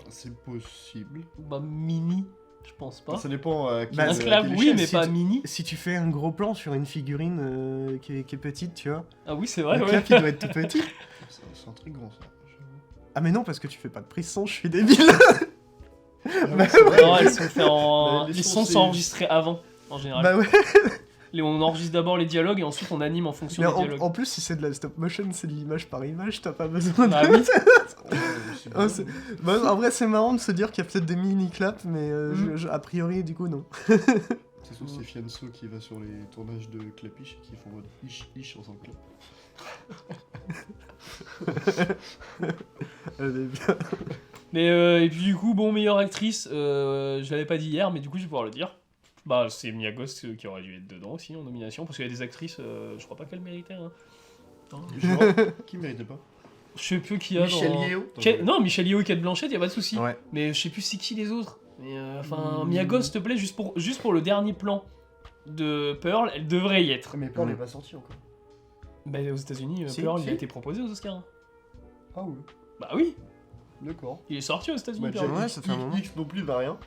C'est possible. Bah, mini, je pense pas. Ça dépend à Bah, Un à clap, quelle oui, échelle. mais si pas tu- mini. Si tu fais un gros plan sur une figurine qui est petite, tu vois, Ah oui, c'est vrai, le ouais. clap il doit être tout petit. C'est intriguant ça. Ah mais non, parce que tu fais pas de prise son, je suis débile. Ouais, c'est vrai. Non, elles sont faites en. Les Les sons, sons c'est- sont enregistrés avant, en général. Bah ouais. On enregistre d'abord les dialogues et ensuite on anime en fonction Mais des dialogues. en plus, si c'est de la stop motion, c'est de l'image par image, t'as pas besoin de... Ah oui. C'est Oh, c'est- bah, en vrai, c'est marrant de se dire qu'il y a peut-être des mini-claps, mais a priori, du coup, non. C'est sûr, c'est Fianso qui va sur les tournages de Clapiche et qui font mode ish en faisant clap. Elle est bien. Mais et puis du coup, bon, meilleure actrice, je l'avais pas dit hier, mais du coup je vais pouvoir le dire. Bah, c'est Mia Goth qui aurait dû être dedans aussi en nomination, parce qu'il y a des actrices, je crois pas qu'elles méritaient. Hein. Qui méritait pas? Je sais plus qui y a Michel dans... Yeo Non, Michel Yeo et Kate Blanchett, y a pas de souci. Ouais. Mais je sais plus c'est qui les autres. Mais enfin, Mia Goth, s'il te plaît, juste pour le dernier plan de Pearl, elle devrait y être. Mais Pearl n'est pas sorti encore. Bah, aux États-Unis, Si, Pearl, si. il a été proposé aux Oscars. Ah oui. Bah oui, D'accord. il est sorti aux États-Unis. Bah, Pearl. Ouais, ça fait un moment. X non plus, bah rien.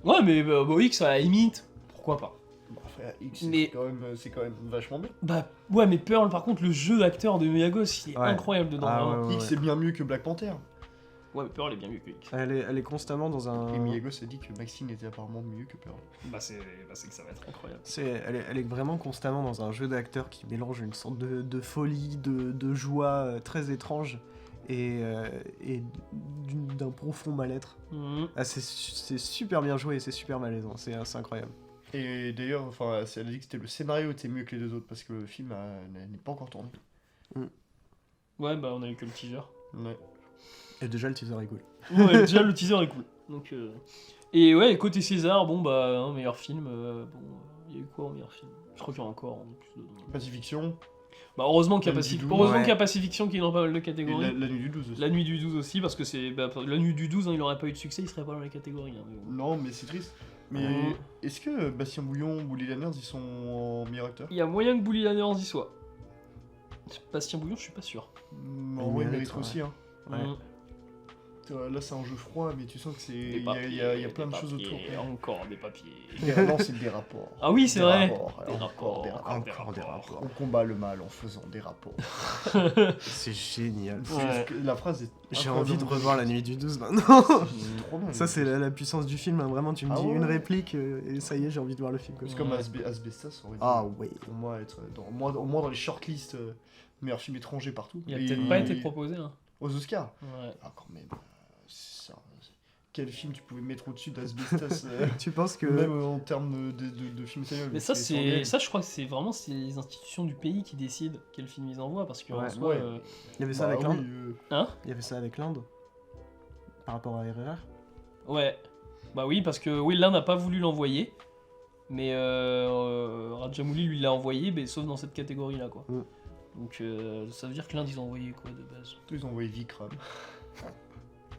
Ouais, mais bah, X, à la limite, pourquoi pas. Bon, frère, X, Mais- c'est quand même vachement bien. Bah ouais, mais Pearl, par contre, le jeu d'acteur de Mia Goth, il est Ouais. incroyable dedans. Ah, vraiment. ouais. X, c'est bien mieux que Black Panther. Ouais, mais Pearl est bien mieux que X. Elle est constamment dans un. Et Miyagi s'est dit que Maxine était apparemment mieux que Pearl. Bah c'est que ça va être incroyable. Elle est vraiment constamment dans un jeu d'acteur qui mélange une sorte de folie, de joie très étrange et d'un profond mal-être. Mhm. Ah, c'est super bien joué et c'est super malaisant, c'est incroyable. Et d'ailleurs, enfin, elle a dit que c'était le scénario était mieux que les deux autres parce que le film n'est pas encore tourné. Ouais, bah on a eu que le teaser. Ouais. Et déjà le teaser est cool. Ouais, déjà le teaser est cool. Donc, et ouais, côté César, bon bah, un meilleur film. Il y a eu quoi en meilleur film? Je crois qu'il y en a encore en plus de... Pacifiction. Bah heureusement qu'il y a La Nuit du 12. heureusement Ouais. qu'il y a Pacifiction qui est dans pas mal de Et catégories. la nuit du 12 aussi. La nuit du 12 aussi, parce que c'est. Bah, la nuit du 12, hein, il aurait pas eu de succès, il serait pas dans les catégories. Hein, mais bon. Non, mais c'est triste. Mais Mhm. est-ce que Bastien Bouillon ou Lily Lanners ils sont en meilleur acteur? Il y a moyen que Bully Lanners y soit. Bastien Bouillon, je suis pas sûr. En vrai, il mérite, mérite ouais. aussi. Hein. Ouais. Mhm. Là, c'est un jeu froid, mais tu sens que c'est. Des Il papiers, y a plein de des choses autour. papiers, encore des papiers. Non, c'est des rapports. Ah oui, c'est Des vrai. rapports, Des encore rapports, des rapports. Encore des rapports. On combat le mal en faisant des rapports. C'est génial. C'est Ouais. juste que la phrase est. J'ai incroyablement envie de revoir la nuit du 12 maintenant. C'est trop bien. Ça c'est la puissance du film, hein. Vraiment tu me Ah dis ouais. une réplique et ça y est j'ai envie de voir le film. Quoi. C'est comme Ouais. Asbestas aurait dû, Ah ouais. pour moi, être au moins dans les shortlists meilleurs films étrangers partout. Il a Et- peut-être pas été proposé. Hein. Aux Oscars. Ouais. Ah, quand même. Quel film tu pouvais mettre au-dessus d'Asbestas Tu penses que... même en termes de films sérieux. Mais ça, je crois que c'est vraiment les institutions du pays qui décident quel film ils envoient, parce que en Ouais. soi, Ouais. Il y avait ça avec l'Inde. Hein? Il y avait ça avec l'Inde. Par rapport à RRR. Ouais. Bah oui, parce que oui, l'Inde n'a pas voulu l'envoyer, mais Rajamouli lui l'a envoyé, mais sauf dans cette catégorie-là, quoi. Mm. Donc ça veut dire que l'Inde ils ont envoyé quoi de base. Ils ont envoyé Vikram.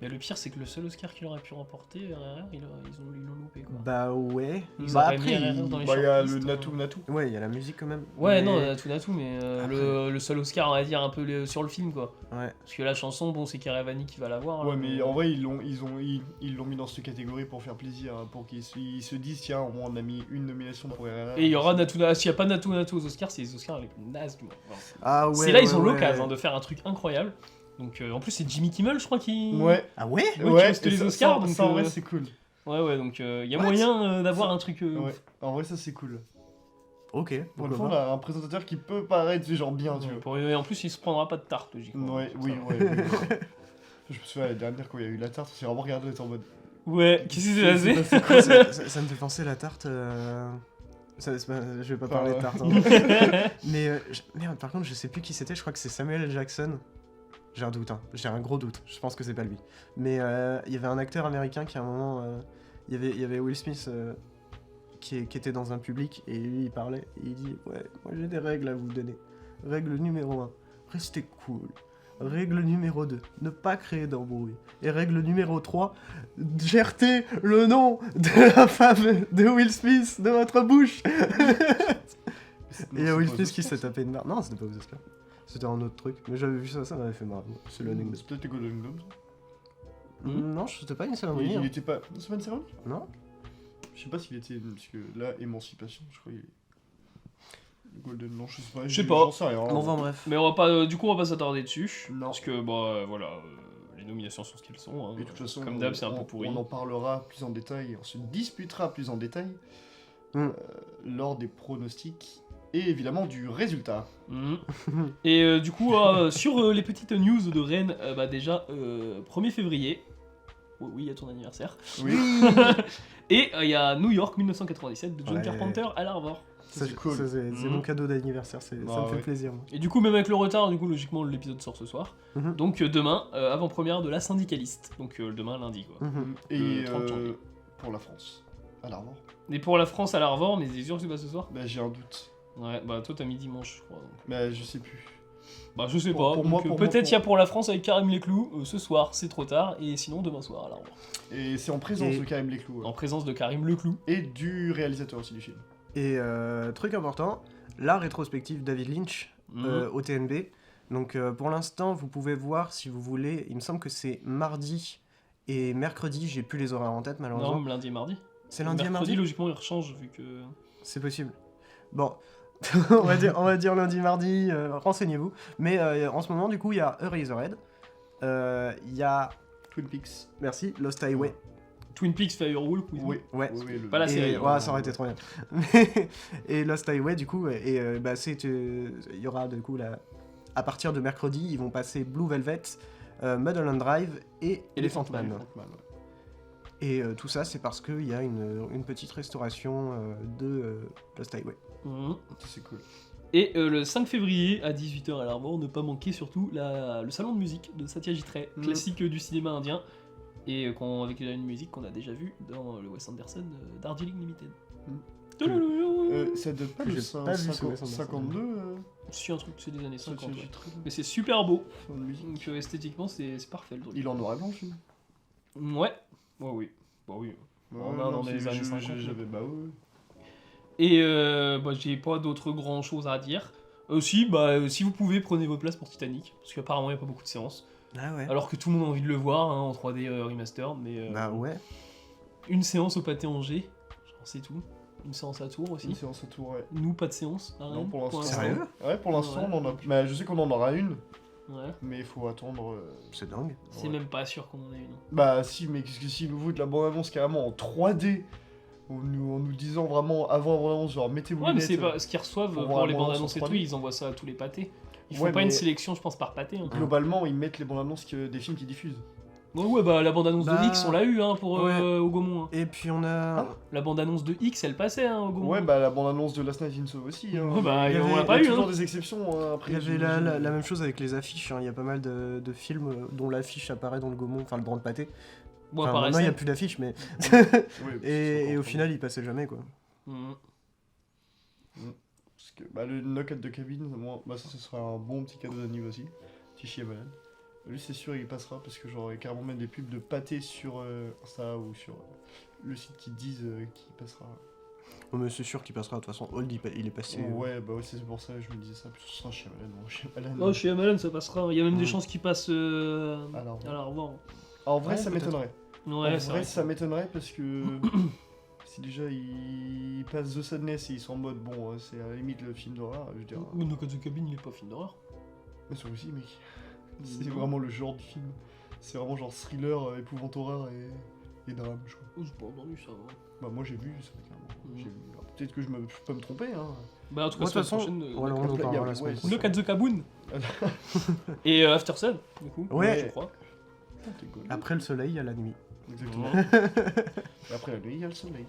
Mais le pire c'est que le seul Oscar qu'il aurait pu remporter, RRR, ils l'ont loupé quoi. Bah ouais. Ils Bah auraient après, mis RRR dans les Bah, il y a le shortlists, Natu. ouais, il y a la musique quand même. Ouais, Mais- non, Natu, mais le seul Oscar, on va dire, un peu sur le film, quoi. Ouais. Parce que la chanson, bon, c'est Keravani qui va l'avoir. Ouais, là, mais en vrai, ils l'ont mis dans cette catégorie pour faire plaisir, hein, pour qu'ils se disent, tiens, au moins on a mis une nomination pour RRR. Et il y aura Natu, s'il n'y a pas Natu aux Oscars, c'est les Oscars les plus nazes du monde. Enfin, Ah ouais. c'est là, ils ont ouais, l'occasion ouais. de faire un truc incroyable. Donc, en plus, c'est Jimmy Kimmel, je crois, qui. Ouais. Ah ouais. Ouais, qui hoste et les ça- Oscars, ça, donc, ça, en vrai, c'est cool. Ouais, donc il y a What moyen d'avoir un truc. Ouais. En vrai, ça, c'est cool. Ok. Pour pourquoi une fois, on pas. a un présentateur qui peut paraître genre bien, tu vois. Et en plus, il se prendra pas de tarte, logiquement. Ouais, Donc, oui, ça va. ouais. ouais. Je me souviens, la dernière, quand il y a eu la tarte, on s'est vraiment regardé, on était en mode. Ouais, qu'est-ce qui s'est C'est passé passé Ça me fait penser la tarte. Je vais pas Enfin, parler de ouais. tarte. Hein. Mais merde, par contre, je sais plus qui c'était. Je crois que c'est Samuel L. Jackson. J'ai un doute, hein. J'ai un gros doute. Je pense que c'est pas lui. Mais il y avait un acteur américain qui à un moment, il y avait Will Smith qui était dans un public et lui il parlait et il dit ouais, moi j'ai des règles à vous donner. Règle numéro 1, restez cool. Règle numéro 2, ne pas créer d'embrouille. Et règle numéro 3, jeter le nom de la femme de Will Smith de votre bouche. Et il y a Will Smith qui s'est tapé une barre. Non, c'était pas aux Oscars. C'était un autre truc. Mais j'avais vu ça m'avait fait marrer. C'est l'anecdote. C'est peut-être les Golden Globes. Non, c'était pas une cérémonie. Il hein. était pas. C'est pas une cérémonie? Non. Je sais pas s'il était. Parce que là, Émancipation, je crois qu'il est. Le Golden, non, je sais pas. Je sais pas. J'en sais rien. Bon, enfin bref. Mais on va pas, du coup, on va pas s'attarder dessus. Non. Parce que, bah, voilà, les nominations sont ce qu'elles sont. Hein. Et de toute façon, Comme d'hab, c'est un peu pourri. On en parlera plus en détail, on se disputera plus en détail lors des pronostics et évidemment du résultat. Mhm. Et du coup, sur les petites news de Rennes, bah déjà, 1er février. Oh, oui, à ton anniversaire. Oui, Et il y a New York 1997 de John Ouais. Carpenter à l'Arvor. ça, c'est cool. C'est Mhm. mon cadeau d'anniversaire. Ça Ah me fait ouais. plaisir. Moi. Et du coup, même avec le retard, du coup, logiquement, l'épisode sort ce soir. Mhm. Donc demain, avant-première de La Syndicaliste. Donc demain, lundi, quoi. Mhm. Et Le 30 janvier. pour la France, à l'Armor. Mais pour la France à l'Arvor, mais c'est sûr que c'est pas ce soir. Bah, j'ai un doute. Ouais, bah toi t'as mis dimanche, je crois. Donc. Bah, je sais plus. Bah je sais Pour- pas. pour Donc, moi, pour peut-être moi, il y a pour la France avec Karim Leclou ce soir, c'est trop tard, et sinon demain soir à l'Arvor. Et c'est en présence Et- de Karim Leclou. Ouais. En présence de Karim Leclou. Et du réalisateur aussi du film. Et truc important, la rétrospective David Lynch au TNB. Donc pour l'instant, vous pouvez voir si vous voulez. Il me semble que c'est mardi et mercredi. J'ai plus les horaires en tête malheureusement. Non, lundi et mardi. C'est lundi et Mercredi, mardi. logiquement, il rechange vu que. C'est possible. Bon, on va dire lundi, mardi. Renseignez-vous. Mais en ce moment, du coup, il y a Eraserhead. Il y a, Twin Peaks. merci, Lost Highway. Twin Peaks Firewall, oui. Ouais. Oui, Pas la Et- série. ouais, ça aurait été trop bien. Et Lost Highway, du coup, et bah, il y aura du coup à partir de mercredi, ils vont passer Blue Velvet, Mulholland Drive et Elephant Man. Elephant Man, ouais. Et tout ça, c'est parce qu'il y a une petite restauration de Lost Highway. Mhm. Ça, c'est cool. Et le 5 février à 18h à l'Arvor, ne pas manquer surtout le salon de musique de Satyajit Ray, classique du cinéma indien, et avec une musique qu'on a déjà vue dans le Wes Anderson Darjeeling Limited. Ça date pas de J'ai pas vu ce Wes Anderson. 52 C'est un truc, c'est des années 50. Satyajit Ouais. Ray. Mais c'est super beau, Fin de musique. donc esthétiquement c'est parfait le truc. Il est en noir et blanc, le film. Ouais, oui. Bah oui. On a dans les années 50. J'avais, bah ouais. Et bah, j'ai pas d'autres grand chose à dire. Si vous pouvez, prenez vos places pour Titanic, parce qu'apparemment il n'y a pas beaucoup de séances. Ah ouais. Alors que tout le monde a envie de le voir hein, en 3D remaster, mais Bah ouais. une séance au Pâté Angers, genre c'est tout. Une séance à Tours aussi. Une séance à tour, ouais. Nous, pas de séance à Non, Rennes, pour l'instant. Sérieux? Ouais, pour l'instant, Ouais. on en a. Bah, je sais qu'on en aura une, Ouais. mais il faut attendre. C'est dingue. C'est Ouais. même pas sûr qu'on en ait une. Bah, si, mais qu'est-ce que si nous vous de la bande-annonce carrément en 3D, en nous disant vraiment avant la bande-annonce, genre mettez vos Ouais, mais lunettes. c'est pas ce qu'ils reçoivent pour pour, voir les la bandes bande-annonce annonces et en tout, 3D. ils envoient ça à tous les pâtés. Ils font Ouais, pas mais- une sélection, je pense, par pâté. Hein. Globalement, ils mettent les bandes annonces des films qu'ils diffusent. Ouais, bah la bande annonce Bah, de X, on l'a eu hein, pour ouais. au Gaumont. Hein. Et puis on a. Ah. La bande annonce de X, elle passait hein, au Gaumont. Ouais, bah la bande annonce de Last Night in Soho aussi. Hein. Ouais, bah, il y on avait- l'a pas Il y eu. a toujours Hein. des exceptions hein, après. Il y avait j'imagine. la même chose avec les affiches. Hein. Il y a pas mal de films dont l'affiche apparaît dans le Gaumont, enfin le Grand Pâté. Bon, Enfin, par maintenant il n'y a SM. plus d'affiches, mais. Ouais, Et au c'est final, il passait jamais quoi. Mhm. Parce que bah, le Knock at the Cabin, moi, bah, ça ce sera un bon petit cadeau d'anniversaire. Petit Shyamalan. Lui, c'est sûr, il passera parce que genre, il y a carrément même des pubs de pâté sur Insta ou sur le site qui disent qu'il passera. Oh, mais c'est sûr qu'il passera. De toute façon, Old il est passé. Ouais, bah ouais, c'est pour ça que je me disais ça. Puis ce sera Shyamalan. Bon, Shyamalan. Oh, chez Amalon, ça passera. Il y a même des Mm. chances qu'il passe Alors, à la revoir. en vrai, Ouais, ça peut-être. m'étonnerait. Ouais, En c'est vrai, vrai. ça m'étonnerait parce que si déjà il passe The Sadness et ils sont en mode bon, c'est à la limite le film d'horreur, je veux dire. Mais No Cut the Cabin, il est pas film d'horreur. Mais ça aussi, mec. C'est Non. vraiment le genre du film. C'est vraiment genre thriller, épouvante horreur et drame, je crois. Oh, j'ai pas entendu ça. Ouais. Bah, moi j'ai vu ça carrément. Mhm. J'ai vu. Alors, peut-être que je peux me tromper, hein. Bah, en tout cas, Ouais, de toute façon, prochaine, voilà, on en Knock- parlera la ouais, semaine ouais, prochaine. Knock at the Caboon. Et After Sun, du coup. Ouais. Je crois. T'es cool. Après le soleil, il y a la nuit. Exactement. Et après la nuit, il y a le soleil.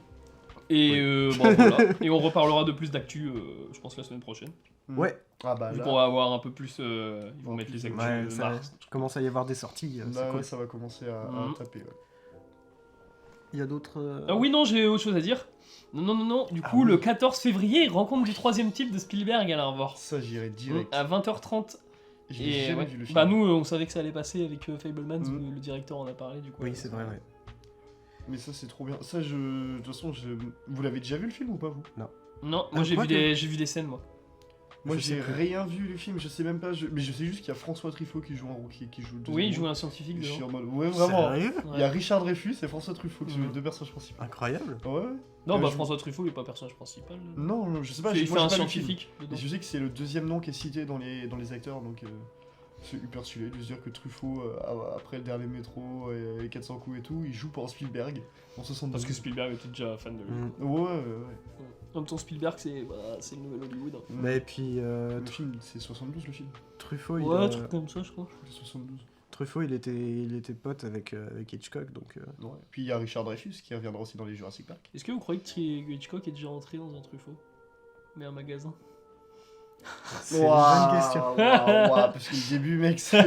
Et bon, voilà. Et on reparlera de plus d'actu, je pense, la semaine prochaine. Ouais. Ah bah Vu là, qu'on va avoir un peu plus. Ils vont En mettre plus, les actus Ouais, de ça mars. commence à y avoir des sorties. C'est là, cool. ouais, ça va commencer à Mhm. taper. Ouais. Il y a d'autres. Ah oui, non, j'ai autre chose à dire. Non. Du Ah coup, oui. le 14 février, rencontre du troisième type de Spielberg à l'Arvor. Ça, j'irai direct. À 20h30. J'ai Et jamais ouais. vu le film. Bah, nous, on savait que ça allait passer avec Fablemans, Mhm. le directeur en a parlé, du coup. Oui, c'est vrai, ouais. Mais ça, c'est trop bien. Ça, de toute façon, vous l'avez déjà vu le film ou pas, vous? Non, Ah, moi j'ai quoi vu, que- j'ai vu des scènes, moi. Moi, Je sais j'ai pas. rien vu le film, je sais même pas. Mais je sais juste qu'il y a François Truffaut qui joue qui joue le deuxième Oui, il rôle. joue un scientifique Je suis dedans. en mode. Ouais, vraiment. Sérieux Il y a Richard Dreyfus et François Truffaut qui jouent Mhm. les deux personnages principaux. Incroyable. Ouais. Non, bah je- François Truffaut, il est pas personnage principal. Non, je sais pas. il moi, fait un j'ai pas vu le film. scientifique dedans. Et je sais que c'est le deuxième nom qui est cité dans les acteurs, donc c'est hyper stylé de se dire que Truffaut, après le dernier métro et les 400 coups et tout, il joue pour Spielberg en 72. Parce que Spielberg était déjà fan de lui. Mm. Ouais. En même temps, Spielberg, c'est le nouvel Hollywood. Hein. Mais puis Le film, c'est 72 le film. Truffaut, Ouais, un truc comme ça, je crois. C'est 72. Truffaut, il était pote avec Hitchcock, donc. Ouais. Puis il y a Richard Dreyfus qui reviendra aussi dans les Jurassic Park. Est-ce que vous croyez que Hitchcock est déjà rentré dans un Truffaut? Mais un magasin? C'est une bonne question. Parce que le début, mec, c'est...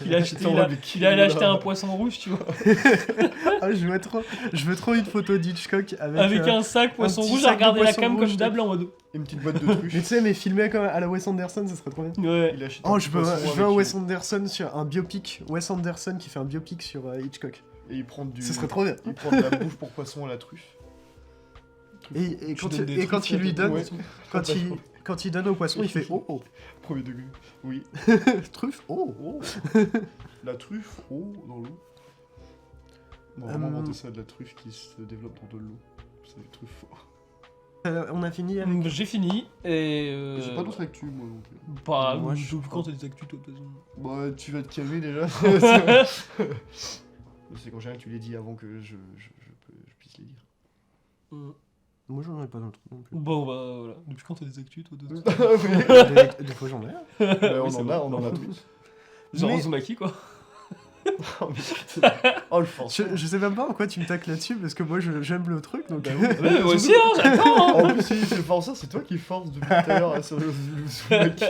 Il a allé acheter un poisson rouge, tu vois. Ah, je veux trop une photo d'Hitchcock avec un sac poisson petit rouge sac à de regarder la poisson cam rouge, comme d'hab là en mode. Une petite boîte de Mais truffes. tu sais, mais filmé comme à la Wes Anderson, ça serait trop bien. Ouais. Il achète Oh, un je petit veux poisson un avec Wes Anderson sur un biopic. Wes Anderson qui fait un biopic sur Hitchcock. Et il prend du... Ça serait trop bien. Il prend de la bouffe pour poisson à la truffe. Et Tu donnes des quand trucs, il lui là, donne, Ouais. quand il donne au poisson, il fait oh. Premier degré. Oui. Truffe, oh. Oh. La truffe, oh, dans l'eau. On va vraiment inventer ça, de la truffe qui se développe dans de l'eau. C'est des truffes. On a fini avec... J'ai fini et. J'ai pas d'autres actus, moi non plus. Pas. Moi, Depuis je quand t'as des actus, toi, de toute façon. Bah, tu vas te calmer déjà. C'est quand j'ai rien que tu l'aies dit avant que je puisse les dire. Moi, j'en ai pas d'autres non plus. Bon, bah voilà. Depuis quand t'as des actus, toi, de toute Des fois, j'en ai. On c'est en vrai. a, on en a tous. Genre Mais- Uzumaki, quoi. Oh, mais- oh, le force. Je sais même pas pourquoi tu me tacles là-dessus, parce que moi, j'aime le truc, donc... Bah oui. Ouais, moi aussi, hein, j'attends. Hein. En plus, si c'est forceur, c'est toi qui force depuis tout à l'heure sur le Uzumaki.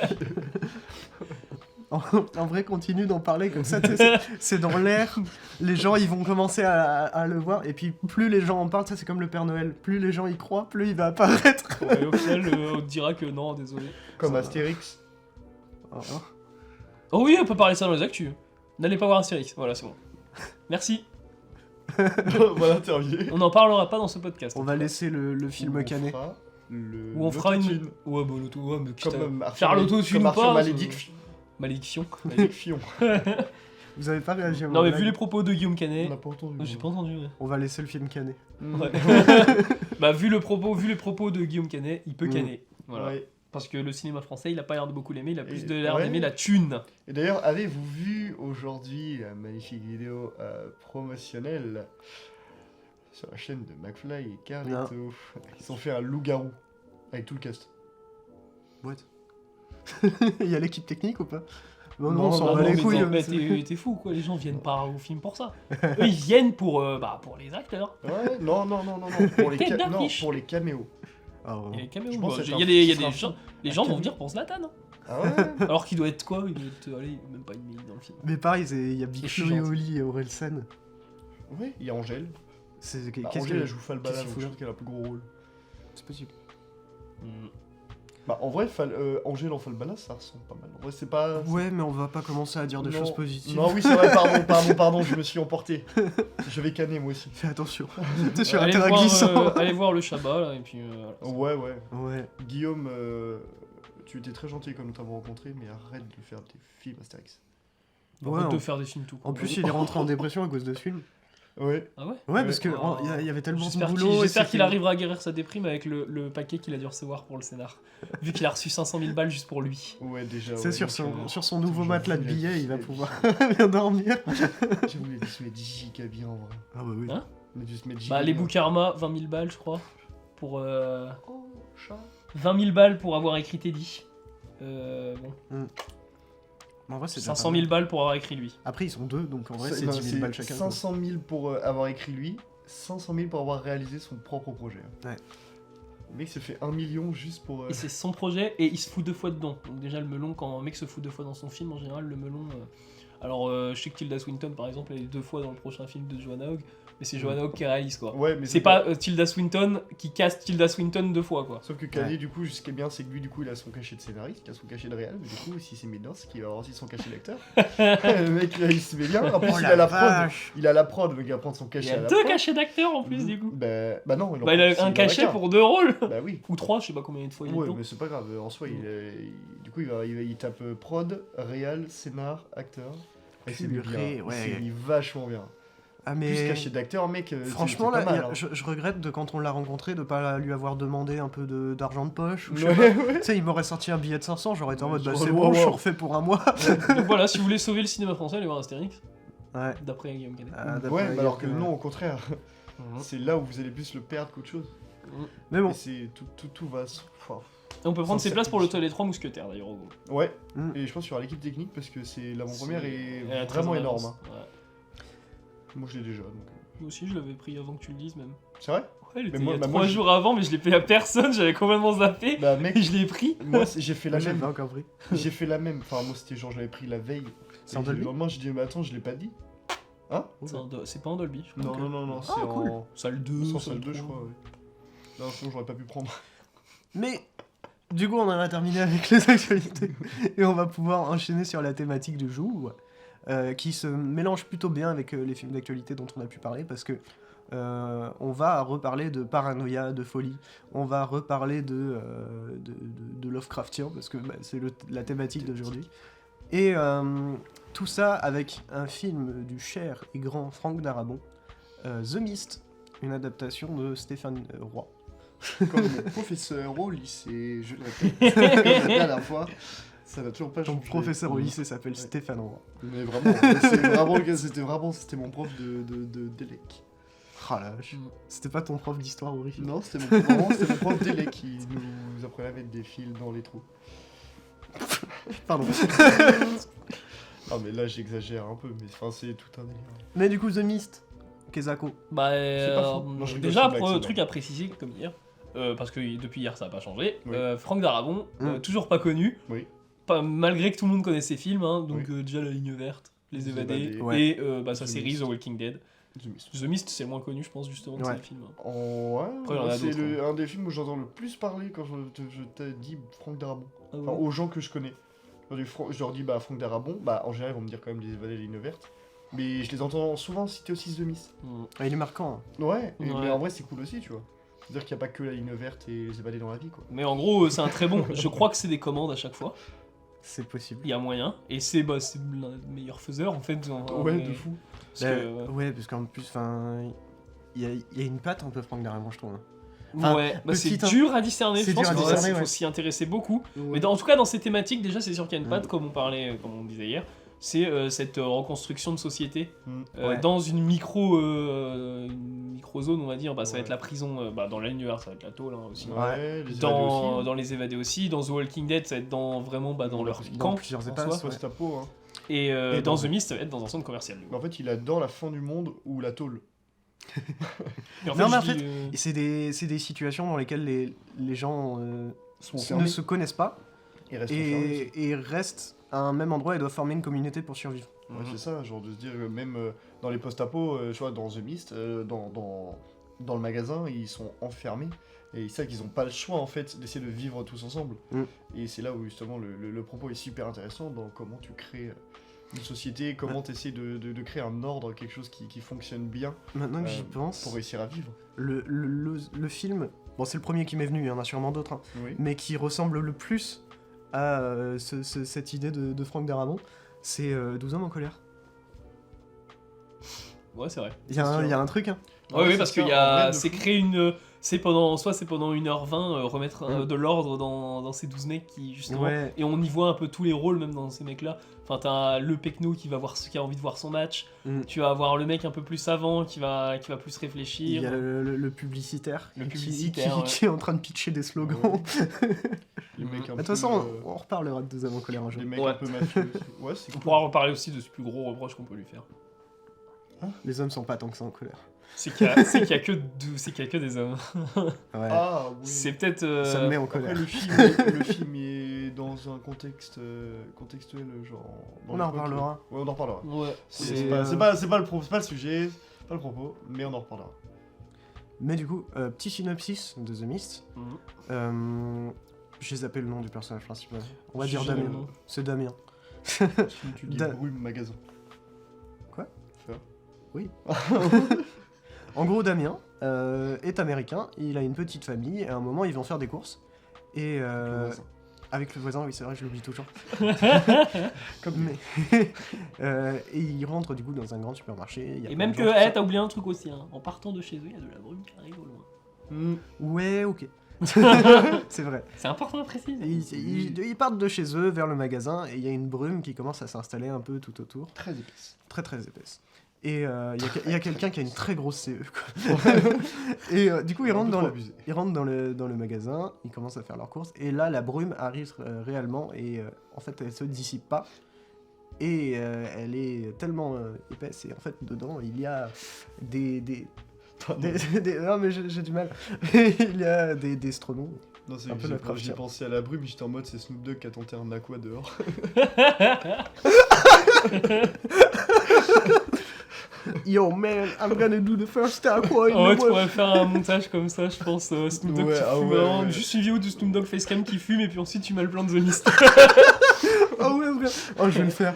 En vrai, continue d'en parler comme ça, tu sais, c'est dans l'air, les gens ils vont commencer à le voir, et puis plus les gens en parlent, ça c'est comme le Père Noël, plus les gens y croient, plus il va apparaître. Et au final, on te dira que non, désolé. Comme Ça Astérix. Oh, oh. Oh oui, on peut parler de ça dans les actus. N'allez pas voir Astérix, voilà, c'est bon. Merci. Voilà, terminé. On n'en parlera pas dans ce podcast. On va laisser le film canet. Ou on fera une. l'autotune. Ouais, bah l'auto, ouais, mais putain. Comme Faire l'autotune comme ou Arthur pas, Malédiction. Malédiction. Malédiction. Vous avez pas réagi à mon Non, mais blague. vu les propos de Guillaume On Canet. n'a pas entendu. J'ai pas entendu, ouais. On va laisser le film canet. Mm. Ouais. Bah, vu les propos de Guillaume Canet, il peut canner. Voilà. Ouais. Parce que le cinéma français, il a pas l'air de beaucoup l'aimer, il a plus Et- de l'air ouais. d'aimer la thune. Et d'ailleurs, avez-vous vu aujourd'hui la magnifique vidéo promotionnelle sur la chaîne de McFly et Carlito? Ils ont fait un loup-garou avec tout le cast. What? Il y a l'équipe technique ou pas? Non, Non, on s'en non, bat non, les mais couilles. non, Mais t'es fou, quoi, les gens viennent pas au film pour ça. Eux, ils viennent pour les acteurs. Ouais, non, pour les, Tête non, d'affiche. pour les caméos. Ah, ouais. Et les caméos, Je pense bah, que il y a des c'est un gens, film. les gens vont venir pour Zlatan. Hein. Ah ouais? Alors qu'il doit être quoi? Il doit être, allez, même pas une minute dans le film. Mais pareil, il y a Big C'est Flo et chiant. Oli et Orelsan. Oui, il y a Angèle. C'est Bah, qu'est-ce Angèle, que elle joue Falbala, qu'est-ce qu'il donc fout je là pense qu'elle a un plus gros rôle. c'est possible. Bah, en vrai, Angèle en Falbala, ça ressemble pas mal. En vrai, c'est pas. Ouais, mais on va pas commencer à dire des Non. choses positives. Non, oui, c'est vrai, pardon, je me suis emporté. Je vais canner moi aussi. Fais attention. T'es sur un Allez terrain voir, glissant. allez voir le Shabbat, là, et puis voilà. Ouais. Ouais. Guillaume, tu étais très gentil quand nous t'avons rencontré, mais arrête de faire des films Astérix. Par Ouais, contre, en- de faire des films tout En court. plus, il est rentré en dépression à cause de ce film. Ouais. Ah ouais? Ouais, parce que Oh. il y avait tellement de J'espère boulot. et j'espère c'était- qu'il arrivera à guérir sa déprime avec le paquet qu'il a dû recevoir pour le scénar. Vu qu'il a reçu 500 000 balles juste pour lui. Ouais, déjà. C'est ouais, sur donc, sur son nouveau j'avoue, matelas de la billets, vie, il va la vie. pouvoir bien dormir. J'avoue, il a dû se mettre giga bien en vrai. Ah bah oui. Hein Il a dû se mettre giga Bah, les bien. Boukarma, 20 000 balles, je crois. Pour. Oh, chat. 20 000 balles pour avoir écrit Teddy. Bon. Mais en vrai, c'est 500 000 balles pour avoir écrit lui. Après, ils sont deux, donc en vrai, c'est non, 10 000 balles chacun. quoi. 500 000 pour avoir écrit lui, 500 000 pour avoir réalisé son propre projet. Ouais. Le mec se fait 1 million juste pour. Et c'est son projet et il se fout deux fois dedans. Donc, déjà, le melon, quand un mec se fout deux fois dans son film, en général, le melon. Alors, je sais que Tilda Swinton, par exemple, elle est deux fois dans le prochain film de Joanna Hogg, mais c'est Joanna Hogg qui réalise quoi. Ouais, mais C'est pas Tilda Swinton qui casse Tilda Swinton deux fois quoi. Sauf que Canet, du coup, ce qui est bien, c'est que lui, du coup, il a son cachet de scénariste, il a son cachet de réal, mais du coup, s'il s'est mis dedans, c'est qu'il va avoir aussi son cachet d'acteur. Le mec, là, il se met bien. En plus, Oh il la a la prod. vache. Il a la prod, donc il va prendre son Il cachet y à a la deux prod. cachets d'acteurs en plus du coup. Bah non, Bah, il a un cachet pour deux rôles. Bah oui. Ou trois, je sais pas combien de fois il est Ouais, dedans. mais c'est pas grave, en soi, du coup, il tape prod, réal, scénar, acteur. Et c'est Purée, bien, ouais. c'est vachement bien. Ah, Plus mais. cachet d'acteur, mec, Franchement, c'est là, pas mal, hein. je regrette de quand on l'a rencontré de pas lui avoir demandé un peu d'argent de poche. Ou je sais Ouais, pas. ouais. Tu sais, il m'aurait sorti un billet de 500, j'aurais été en Ouais, mode bah genre, c'est wow, bon, je suis wow. refait pour un mois. Donc voilà, si vous voulez sauver le cinéma français, allez voir Astérix. Ouais. D'après Guillaume Canet. Ah, d'après Ouais, mais alors que Guillaume, non, au contraire, Mhm. c'est là où vous allez plus le perdre qu'autre chose. Mais bon, Et c'est tout va. Enfin, Et on peut prendre Sans ses places pour le sacrifice. les trois mousquetaires d'ailleurs au gros. ouais. Mm. Et je pense qu'il y aura l'équipe technique parce que c'est l'avant-première est Elle a très vraiment en énorme. avance. hein. Moi, je l'ai déjà. Donc, Moi aussi, je l'avais pris avant que tu le dises, même. C'est vrai? Ouais, il était moi- il y a bah, moi, 3 je- jours avant, mais je l'ai payé à personne, j'avais complètement zappé. Bah mec, Et je l'ai pris. moi j'ai fait la Moi, j'avais même. pas encore pris. J'ai fait la même. Enfin, moi c'était genre, je l'avais pris la veille. C'est en Et Dolby le lendemain, je dis, mais attends, je l'ai pas dit. Hein? C'est pas en Dolby, je crois. Non, non, non, non, c'est cool. en. Salle 2, C'est en salle 2, je crois, ouais. Non, sinon j'aurais pas pu prendre. Mais du coup, on en a terminé avec les actualités et on va pouvoir enchaîner sur la thématique du jour, qui se mélange plutôt bien avec les films d'actualité dont on a pu parler, parce que on va reparler de paranoïa, de folie, on va reparler de Lovecraftien, parce que bah, c'est la thématique d'aujourd'hui. Et tout ça avec un film du cher et grand Franck Darabont, The Mist, une adaptation de Stéphane Roy. Comme mon professeur au lycée, je le répète, comme la dernière fois, ça n'a toujours pas Ton changé. professeur au lycée s'appelle Ouais. Stéphane Roy. Mais vraiment, c'est vraiment le cas, c'était mon prof d'élec. Ah la vache. C'était pas ton prof d'histoire horrifique. Non, c'était mon prof d'élec qui nous apprenait à mettre des fils dans les trous. Pardon. Ah mais là j'exagère un peu, mais enfin c'est tout un délire. Mais du coup, The Mist, Kezako. Bah, C'est pas faux. Non, je rigole, déjà, c'est une blague, c'est une truc à préciser, comme hier, parce que depuis hier ça a pas changé, Oui. Franck Darabont, Mm. toujours pas connu, Oui. pas, malgré que tout le monde connaît ses films, hein, donc Oui. déjà La Ligne Verte, Les Les Évadés, Évadés. Ouais. et bah, sa The série Mist. The Walking Dead. The Mist. The Mist, c'est le moins connu, je pense, justement, de Ouais. ces films. Oh, ouais, Après, il y en a c'est d'autres, un des films où j'entends le plus parler quand je t'ai dit Franck Darabont. Ah ouais. Enfin, aux gens que je connais. Je leur dis bah Franck Darabont, bah en général ils vont me dire quand même Les Évadés et les Lignes Vertes. Mais je les entends souvent citer aussi The Mist. Mm. Ah, il est marquant. Hein. Ouais, Ouais. mais en vrai c'est cool aussi, tu vois. C'est-à-dire qu'il n'y a pas que la Ligne Verte et Les Évadés dans la vie, quoi. Mais en gros, c'est un très bon. Je crois que c'est des commandes à chaque fois. C'est possible. Il y a moyen. Et c'est l'un des meilleurs faiseurs, en fait. Ouais, de fou. Parce Bah, que, ouais, parce qu'en plus, enfin, il y a une patte un peu Franck Darabont, je trouve. Enfin, ouais, bah, c'est petite, hein. dur à discerner. C'est Je pense dur à qu'il discerner, faut ouais. s'y intéresser beaucoup. Ouais. Mais en tout cas, dans ces thématiques, déjà, c'est sûr qu'il y a une patte, Mm. comme on disait hier. C'est cette reconstruction de société Mm. Ouais. dans une micro-zone, on va dire. Bah, ça va Ouais. être la prison. Bah, dans l'univers, ça va être la tôle hein, aussi. Ouais, Les Évadés Dans, aussi. dans les évadés aussi, dans The Walking Dead, ça va être vraiment dans leur Dans camp. plusieurs en espaces, soi. ouais. Post-apo, hein. Et, Et dans dans- The Mist, ça va être dans un centre commercial. du coup. Mais en fait, il adore la fin du monde ou la tôle. Et Non, mais en je fait, dis, Et c'est des situations dans lesquelles les gens Sont ne fermés. se connaissent pas Il reste enfermé aussi. et restent à un même endroit et doivent former une communauté pour survivre. Ouais, c'est ça, genre de se dire, même dans les post-apo, tu vois, dans The Mist, dans le magasin, ils sont enfermés. Et c'est ça qu'ils n'ont pas le choix, en fait, d'essayer de vivre tous ensemble. Mm. Et c'est là où, justement, le propos est super intéressant dans comment tu crées une société, comment tu essaies de créer un ordre, quelque chose qui fonctionne bien Maintenant que j'y pour pense, réussir à vivre. le film, bon c'est le premier qui m'est venu, il y en a sûrement d'autres, hein, Oui. mais qui ressemble le plus à cette idée de Franck Darabont, c'est 12 hommes en colère. Ouais, c'est vrai. Il y a un truc, hein. Ouais, oui, c'est parce ça, qu'il y en a. vrai, de C'est fou. créer une. C'est pendant 1h20 remettre Mm. de l'ordre dans ces 12 mecs qui, justement. Ouais. Et on y voit un peu tous les rôles, même dans ces mecs-là. Enfin, t'as le Pecno qui a envie de voir son match. Mm. Tu vas avoir le mec un peu plus savant qui va plus Il réfléchir. y a le publicitaire, Le qui- publicitaire, ouais. qui est en train de pitcher des slogans. Les mecs un De toute peu, façon, on reparlera de 2 hommes en colère un jour. les mecs Ouais. un peu mafieux aussi. Ouais, c'est On cool. pourra reparler aussi de ce plus gros reproche qu'on peut lui faire. Les hommes sont pas tant que ça en colère. C'est qu'il y a que des hommes. Ouais. Ah, oui. C'est peut-être. Ça me met en Après, colère. le film est dans un contexte contextuel, genre. dans On les en potes, reparlera. Ouais, on en reparlera. Ouais. C'est- C'est pas le sujet, c'est pas le propos, mais on en reparlera. Mais du coup, petit synopsis de The Mist. Mhm. J'ai zappé le nom du personnage principal. On va J'ai dire jamais Damien. le nom. C'est Damien. Tu dis Da- brume magasin. Quoi Faire. Oui. En gros, Damien est américain, il a une petite famille, et à un moment, ils vont faire des courses. Et avec le voisin, oui, c'est vrai, je l'oublie toujours. Mais et il rentre du coup dans un grand supermarché. il y a Et plein même de que, gens qui t'as oublié un truc aussi, hein. En partant de chez eux, il y a de la brume qui arrive au loin. Hmm. Ouais, ok. C'est vrai. C'est important à préciser. Et ils partent de chez eux vers le magasin et il y a une brume qui commence à s'installer un peu tout autour, Très épaisse. très très épaisse. Et il y a quelqu'un qui a une très grosse CE. Quoi. Et du coup, ils rentrent dans le magasin, ils commencent à faire leurs courses et là, la brume arrive réellement et en fait, elle se dissipe pas. et elle est tellement épaisse, et en fait dedans il y a non mais j'ai du mal. Il y a des stronons. Non, c'est Un que peu j'ai Lovecraftien. pensé à la brume, j'étais en mode c'est Snoop Dogg qui a tenté un aqua dehors. Yo man, I'm gonna do the first aqua in En vrai, the tu pourrais faire un montage comme ça, je pense. Snoop Dogg Ouais, qui ah fume, ouais, vraiment, ouais. juste une vidéo de Snoop Dogg facecam qui fume, et puis ensuite tu mets le plan de The Mist. Oh ouais, vrai. Oh, je vais le faire,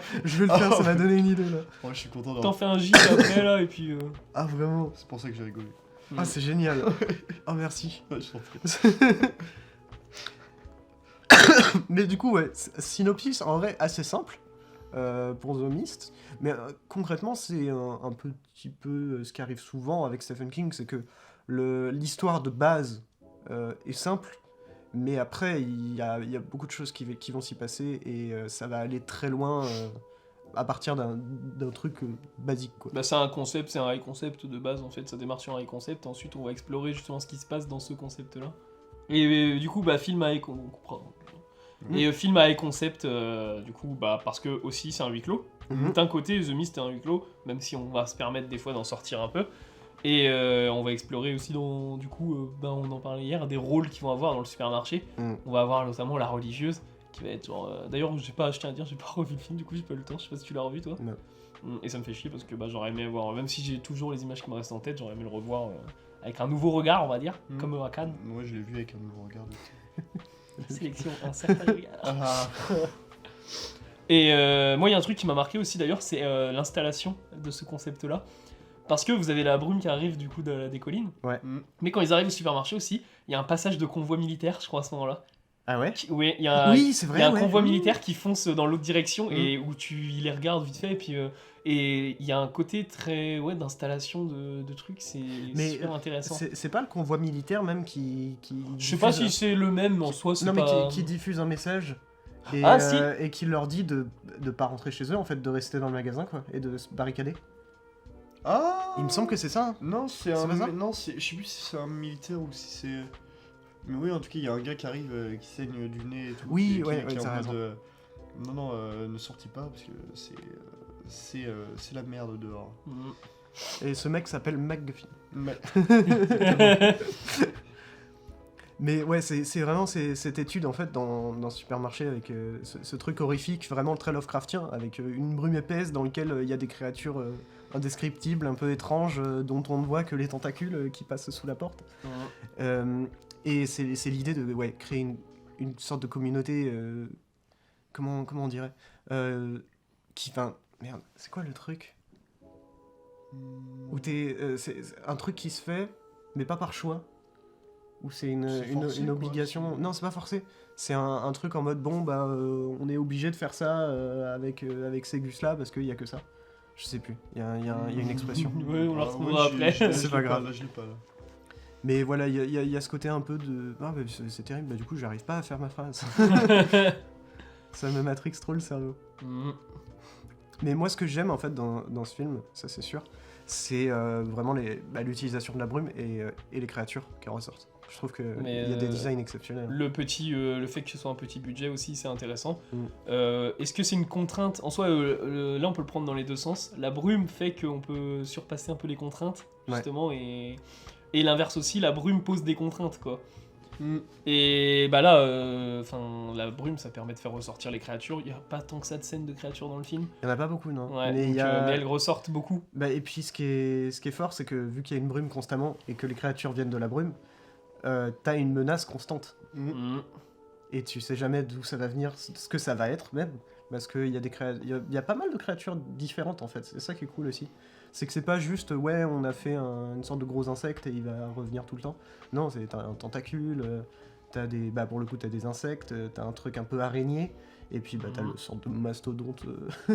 ça m'a donné une idée là. Ouais, je suis content T'en d'avoir. fais un gif après là, et puis. Ah vraiment. C'est pour ça que j'ai rigolé. Ah c'est génial. Oh merci. Ouais, je t'en prie. Mais du coup ouais, synopsis en vrai assez simple pour The Mist, mais concrètement c'est un petit peu ce qui arrive souvent avec Stephen King, c'est que l'histoire de base est simple, mais après il y a beaucoup de choses qui vont s'y passer, et ça va aller très loin à partir d'un truc basique quoi. Bah, c'est un concept, c'est un high concept de base en fait, ça démarre sur un high concept, ensuite on va explorer justement ce qui se passe dans ce concept là. Et du coup, bah, film à high film à high concept, du coup, bah, parce que aussi c'est un huis clos. D'un côté, The Mist est un huis clos, même si on va se permettre des fois d'en sortir un peu. Et on va explorer aussi, du coup, bah, on en parlait hier, des rôles qu'ils vont avoir dans le supermarché. On va avoir notamment la religieuse, qui va être genre... D'ailleurs, je tiens à dire, j'ai pas revu le film, du coup j'ai pas eu le temps, je sais pas si tu l'as revu toi. Non. Et ça me fait chier parce que bah, j'aurais aimé voir, même si j'ai toujours les images qui me restent en tête, j'aurais aimé le revoir avec un nouveau regard, on va dire, comme à Cannes. Moi, je l'ai vu avec un nouveau regard. Sélection, un certain regard. Ah. Et moi, il y a un truc qui m'a marqué aussi d'ailleurs, c'est l'installation de ce concept-là. Parce que vous avez la brume qui arrive du coup des collines. Ouais. Mais quand ils arrivent au supermarché aussi, il y a un passage de convoi militaire, je crois, à ce moment-là. Ah ouais. Oui, il y a Oui, c'est vrai. il y a un ouais. convoi militaire qui fonce dans l'autre direction, Mm. et où tu les regardes vite fait, et puis et il y a un côté très d'installation de trucs, c'est Mais, super intéressant. C'est pas le convoi militaire même qui Je sais pas diffuse- si c'est le même en soi, c'est Non mais pas... qui diffuse un message et, Ah, si. et qui leur dit de pas rentrer chez eux en fait, de rester dans le magasin quoi, et de se barricader. Ah. Il me semble que c'est ça. Hein. Non, c'est C'est un. pas ça Non, je sais plus si c'est un militaire ou si c'est. Mais oui, en tout cas, il y a un gars qui arrive, qui saigne du nez et tout. Oui, qui ouais, est en t'as mode, raison. non, ne sortis pas parce que c'est la merde dehors. Mm. Et ce mec s'appelle McGuffin. Mais... Mais ouais, c'est vraiment cette étude en fait dans ce supermarché avec ce truc horrifique, vraiment très Lovecraftien, avec une brume épaisse dans laquelle il y a des créatures indescriptibles, un peu étranges, dont on ne voit que les tentacules qui passent sous la porte. Et c'est l'idée de créer une sorte de communauté, comment on dirait, merde, c'est quoi le truc où c'est un truc qui se fait, mais pas par choix. Ou c'est C'est forcé, une quoi, obligation. c'est- Non, c'est pas forcé. C'est un truc en mode bon, bah, on est obligé de faire ça avec ces gus-là parce qu'il y a que ça. Je sais plus. Il y a une expression. Ouais, on la Ah, retrouvera après. C'est pas grave. Là, je l'ai pas là. Mais voilà, il y a ce côté un peu de. Ah, bah, c'est terrible, bah, du coup, j'arrive pas à faire ma phrase. Ça me matrix trop le cerveau. Mm. Mais moi, ce que j'aime en fait dans ce film, ça c'est sûr, c'est vraiment l'utilisation de la brume et les créatures qui en ressortent. Je trouve qu'il y a des designs exceptionnels. Le fait que ce soit un petit budget aussi, c'est intéressant. Mm. Est-ce que c'est une contrainte? En soi, là, on peut le prendre dans les deux sens. La brume fait qu'on peut surpasser un peu les contraintes, justement, et l'inverse aussi, la brume pose des contraintes, quoi. Et bah là, la brume, ça permet de faire ressortir les créatures. Il n'y a pas tant que ça de scènes de créatures dans le film. Il y en a pas beaucoup, non. Ouais, mais donc, mais elles ressortent beaucoup. Bah, et puis ce qui est fort, c'est que vu qu'il y a une brume constamment et que les créatures viennent de la brume, t'as une menace constante. Mm. Et tu sais jamais d'où ça va venir, ce que ça va être même. Parce qu'il y a il y a pas mal de créatures différentes en fait. C'est ça qui est cool aussi. C'est que c'est pas juste, on a fait une sorte de gros insecte et il va revenir tout le temps. Non, t'as un tentacule, pour le coup t'as des insectes, t'as un truc un peu araignée, et puis t'as le sorte de mastodonte.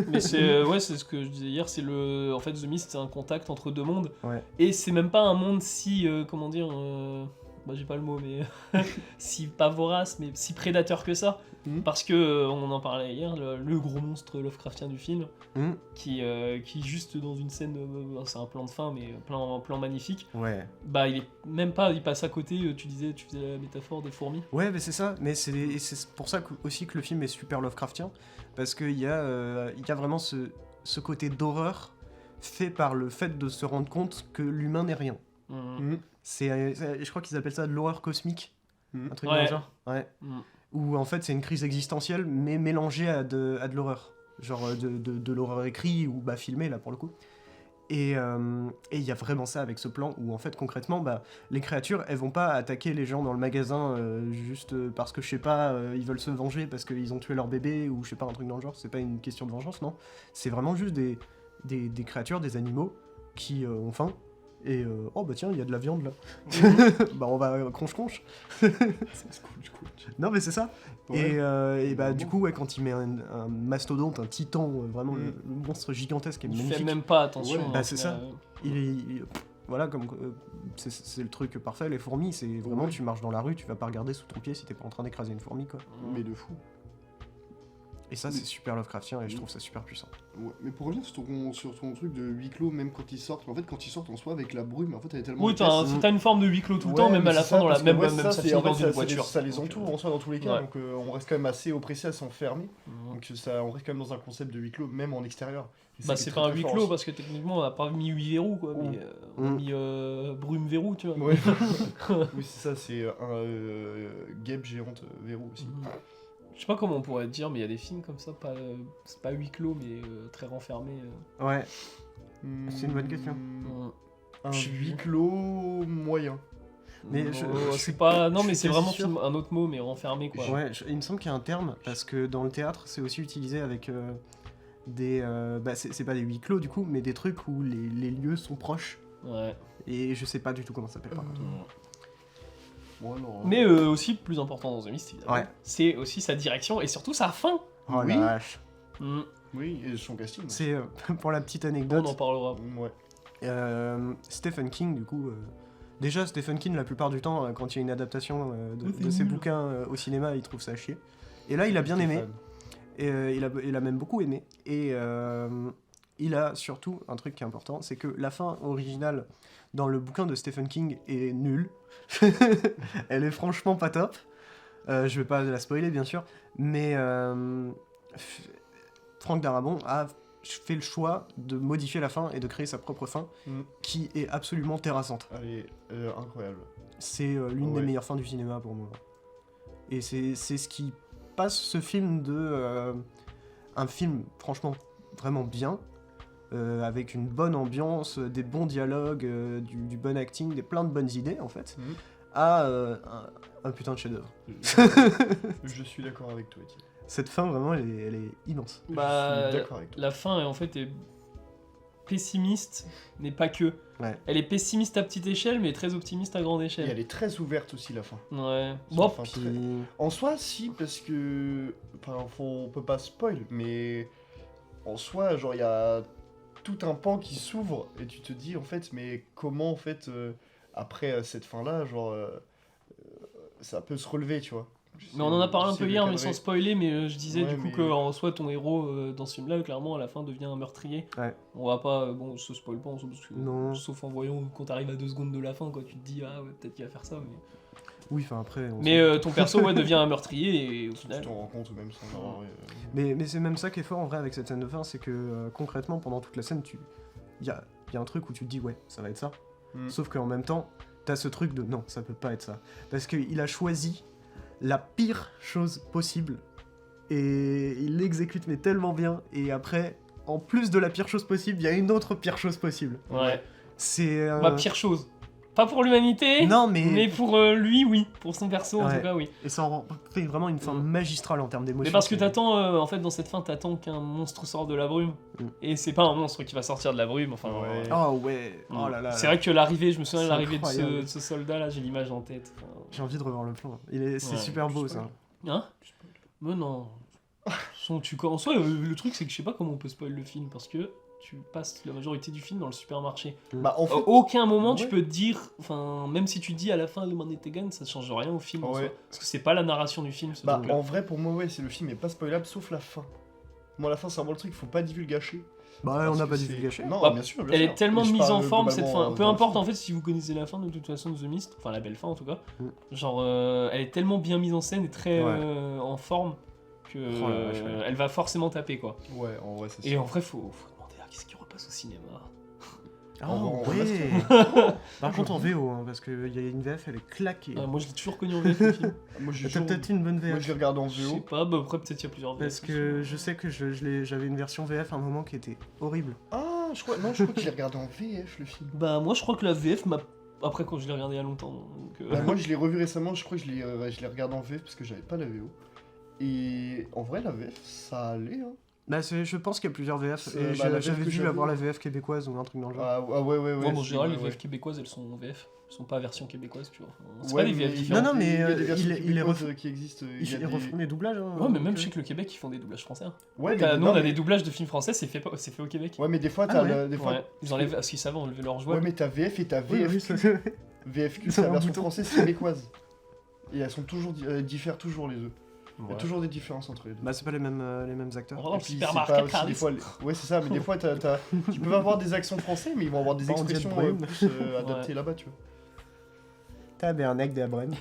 Mais c'est c'est ce que je disais hier, c'est en fait The Mist, c'est un contact entre deux mondes. Ouais. Et c'est même pas un monde si bah j'ai pas le mot, mais si pas vorace, mais si prédateur que ça. Mhm. Parce que, on en parlait hier, le gros monstre Lovecraftien du film, qui juste dans une scène, c'est un plan de fin, mais plan magnifique, Ouais. bah il est même pas, il passe à côté, tu faisais la métaphore des fourmis. Ouais, mais c'est ça. Mais c'est pour ça aussi que le film est super Lovecraftien, parce qu'il y a vraiment ce côté d'horreur fait par le fait de se rendre compte que l'humain n'est rien. Mhm. Je crois qu'ils appellent ça de l'horreur cosmique, Mhm. un truc Ouais. dans le genre. Ouais. Mhm. Où en fait c'est une crise existentielle, mais mélangée à de l'horreur. Genre de l'horreur écrit ou bah, filmée là pour le coup. Et il y a vraiment ça avec ce plan où en fait concrètement bah, les créatures elles vont pas attaquer les gens dans le magasin juste parce que je sais pas ils veulent se venger parce qu'ils ont tué leur bébé ou je sais pas un truc dans le genre, c'est pas une question de vengeance, non, c'est vraiment juste des créatures, des animaux qui ont faim et oh bah tiens il y a de la viande là. Bah on va conche. Non mais c'est ça. Ouais. Et bah du coup ouais quand il met un mastodonte, un titan, vraiment le monstre gigantesque et Il magnifique. fait même pas attention. Ouais, hein, bah, c'est ça. euh, Voilà, comme c'est le truc parfait, les fourmis, c'est vraiment Ouais. tu marches dans la rue, tu vas pas regarder sous ton pied si t'es pas en train d'écraser une fourmi quoi. Mais de fou. Et ça c'est super Lovecraftien et je trouve ça super puissant. Ouais, mais pour revenir sur ton truc de huis clos, même quand ils sortent, en fait, quand ils sortent en soi avec la brume, en fait, elle est tellement Oui, épaisse. t'as une forme de huis clos tout le Ouais, temps, même mais à la c'est fin, ça, dans la parce que, même, ouais, même ça, ça c'est- finit en fait, dans une ça voiture. ça les Donc, entoure en soi dans tous les cas, ouais. donc on reste quand même assez oppressé à s'enfermer. Mhm. Donc ça, on reste quand même dans un concept de huis clos, même en extérieur. Et Bah qui est c'est très, pas un très huis fort clos aussi. parce que techniquement on a pas mis 8 verrous quoi, mais on a Mm. mis brume verrou tu vois. Ouais. Oui, c'est ça, c'est un guêpe géante verrou aussi. Mhm. Je sais pas comment on pourrait dire, mais il y a des films comme ça, c'est pas huis clos mais très renfermés. Ouais, C'est une bonne question. Un Je- huis clos moyen. Mais Non, je c'est suis- pas. Non je mais suis c'est quasi vraiment sûr. un autre mot mais renfermé quoi. ouais, il me semble qu'il y a un terme parce que dans le théâtre c'est aussi utilisé avec des bah c'est pas des huis clos du coup, mais des trucs où les lieux sont proches Ouais. et je sais pas du tout comment ça s'appelle par contre. Bon, alors, Mais aussi plus important dans The Mist évidemment, Ouais. c'est aussi sa direction et surtout sa fin. Oh Oui. la vache. Mm. oui, et son casting. C'est pour la petite On en anecdote. parlera. Ouais. Stephen King, du coup. Déjà, Stephen King, la plupart du temps, quand il y a une adaptation de ses bouquins au cinéma, il trouve ça à chier. Et là, il a bien aimé. Stéphane. Et il a même beaucoup aimé. Et il a surtout un truc qui est important, c'est que la fin originale dans le bouquin de Stephen King est nulle. Elle est franchement pas top. Je vais pas la spoiler, bien sûr. Mais Frank Darabont a fait le choix de modifier la fin et de créer sa propre fin, qui est absolument terrassante. Elle est incroyable. C'est l'une des Ouais. meilleures fins du cinéma pour moi. Et c'est ce qui passe ce film de un film franchement vraiment bien, avec une bonne ambiance, des bons dialogues, du bon acting, plein de bonnes idées en fait, Mhm. à un putain de chef-d'œuvre. Je suis d'accord avec toi, Étienne. Cette fin vraiment elle est immense. Bah, je suis d'accord avec toi. la fin en fait est pessimiste, mais pas que. Ouais. Elle est pessimiste à petite échelle, mais très optimiste à grande Et échelle. elle est très ouverte aussi, la fin. Ouais. C'est Bon, une fin Puis très- En soi, si, parce que. Enfin, on peut pas spoil, mais. En soi, genre, il y a tout un pan qui s'ouvre, et tu te dis, en fait, mais comment, en fait, après cette fin-là, genre. Ça peut se relever, tu vois. mais on en a parlé un J'essaie peu de hier, mais cadrer. sans spoiler, mais je disais Ouais, du coup mais- que en soi ton héros dans ce film-là, clairement à la fin devient un meurtrier. Ouais. On va pas, bon, se spoil pas, parce que- Non. sauf en voyant quand t'arrives à 2 secondes de la fin, quoi, tu te dis ah ouais peut-être qu'il va faire ça, mais. oui, enfin après. Mais ton perso ouais devient un meurtrier et au Tu final. t'en rends compte même sans avoir. Mais c'est même ça qui est fort en vrai avec cette scène de fin, c'est que concrètement pendant toute la scène, il y a un truc où tu te dis ouais, ça va être ça. Mm. Sauf qu'en même temps, t'as ce truc de non, ça peut pas être ça. Parce qu'il a choisi la pire chose possible et il l'exécute mais tellement bien. Et après, en plus de la pire chose possible, il y a une autre pire chose possible. Ouais. C'est. Bah pire chose. Pas pour l'humanité. Non, Mais mais. pour lui, oui. Pour son perso, en Ouais. tout cas, oui. Et ça en fait vraiment une fin Mm. magistrale en termes d'émotion. Mais parce que c'est- t'attends, en fait, dans cette fin, t'attends qu'un monstre sorte de la brume. Mm. Et c'est pas un monstre qui va sortir de la brume, enfin. Ouais. Oh ouais, oh là là. C'est vrai que l'arrivée, je me souviens de C'est l'arrivée de incroyable. de ce soldat-là, j'ai l'image en tête. Enfin, J'ai envie de revoir le plan. C'est Ouais. super beau spoil. ça. Hein Mais non. En soi, le truc, c'est que je sais pas comment on peut spoil le film, parce que tu passes la majorité du film dans le supermarché. Bah, en À fait, aucun moment tu ouais. peux te dire, enfin, même si tu dis à la fin l'humanité gagne, ça change rien au film. En Ouais. soi. Parce que c'est pas la narration du film. Ce bah, truc-là. en vrai, pour moi, ouais, c'est le film est pas spoilable sauf la fin. Moi, la fin, c'est vraiment le truc, faut pas divulgacher. Bah, on Parce n'a que pas c'est- divulgaché. Non, Bah, bien sûr. Elle est tellement Mais je mise en parle forme cette globalement, fin. Peu dans le importe film. en fait si vous connaissez la fin de toute façon de The Mist, enfin la belle fin en tout cas. Mm. Genre elle est tellement bien mise en scène et très Ouais. en forme que Oh la vache, ouais. elle va forcément taper quoi. Ouais, en vrai, c'est Et sûr. en vrai faut demander à qu'est-ce qui repasse au cinéma. Ah En ouais. Par contre en VO, hein, parce qu'il y a une VF, elle est claquée. Moi je l'ai toujours connu en VF le film. Moi, j'ai T'as toujours- peut-être une bonne Moi, VF. je les regarde en Je sais VO. pas, bah après peut-être il y a plusieurs VF. Parce que je sais que j'avais une version VF à un moment qui était horrible. Ah, je crois que je l'ai regardé en VF, le film. Bah moi je crois que la VF m'a... Après quand je l'ai regardé il y a longtemps. Donc, Bah, moi, je l'ai revu récemment, je crois que je l'ai regardé en VF parce que j'avais pas la VO. Et en vrai, la VF, ça allait, hein. Bah, je pense qu'il y a plusieurs VF. C'est- Et bah, la VF j'avais que dû j'avoue. avoir la VF québécoise ou un truc dans le genre. Ah ouais, ouais, ouais. moi en c'est- général ouais, les ouais. VF québécoises elles sont en VF. Elles sont pas version québécoise tu vois. C'est Ouais, pas des VF mais- différentes. Non, mais, il y a des il versions est québécoises, refait. qui existent. Ils refont des doublages. Hein, Ouais mais même donc, je sais que le Québec ils font des doublages français. Hein. Ouais, Nous, non, on a mais- des doublages de films français, c'est fait au Québec. Ouais, mais des fois, Ah t'as ouais. des fois. Ouais, ils enlèvent, parce qu'ils savent enlever leur joie. Ouais, mais ta VF et ta Oui, oui, VFQ. ça- VFQ, Ils c'est la ont un version bouton. française québécoise. Et elles sont toujours, diffèrent toujours les deux. Il y a Ouais. toujours des différences entre les deux. Bah, c'est pas les mêmes acteurs. Oh, dans le Et puis, supermarché c'est pas aussi Carlis. des fois ouais, c'est ça, mais des fois, tu peux avoir des accents français, mais ils vont avoir des Pas en expressions diète brune. plus adaptées là-bas, tu vois. Tabernacle d'Abraham.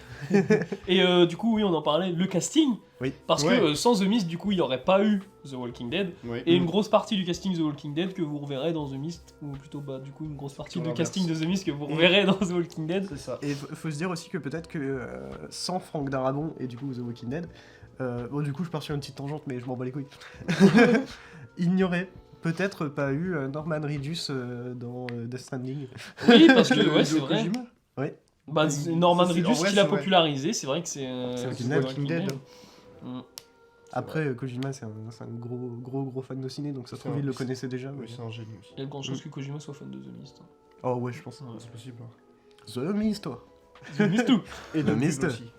Et du coup, oui, on en parlait, le casting. Oui. Parce Ouais. que sans The Mist, du coup, il n'y aurait pas eu The Walking Dead. Ouais. Et une grosse partie du casting The Walking Dead que vous reverrez dans The Mist. Ou plutôt, bah, du coup, une grosse partie Sur du l'inverse. casting de The Mist que vous reverrez dans The Walking Dead. C'est ça. Et faut se dire aussi que peut-être que sans Frank Darabont et du coup The Walking Dead, bon du coup je pars sur une petite tangente mais je m'en bats les couilles, il n'y aurait peut-être pas eu Norman Reedus dans Death Stranding. Oui, parce que, Le ouais, c'est Hideo vrai. Kojima. Bah, c'est Norman Ça, c'est- en Reedus vrai, qui l'a c'est vrai. popularisé, c'est vrai que c'est. C'est The Walking Dead. Mm. Après Kojima c'est un gros fan de ciné donc ça se C'est trouve il le c'est- connaissait déjà. Oui, c'est un génie aussi. Il y a de grandes chances que Kojima soit fan de The Mist. hein. Oh ouais je pense. Ouais. C'est possible. hein. The Mist toi. The Mist tout. Et de Le Dune Mist. aussi.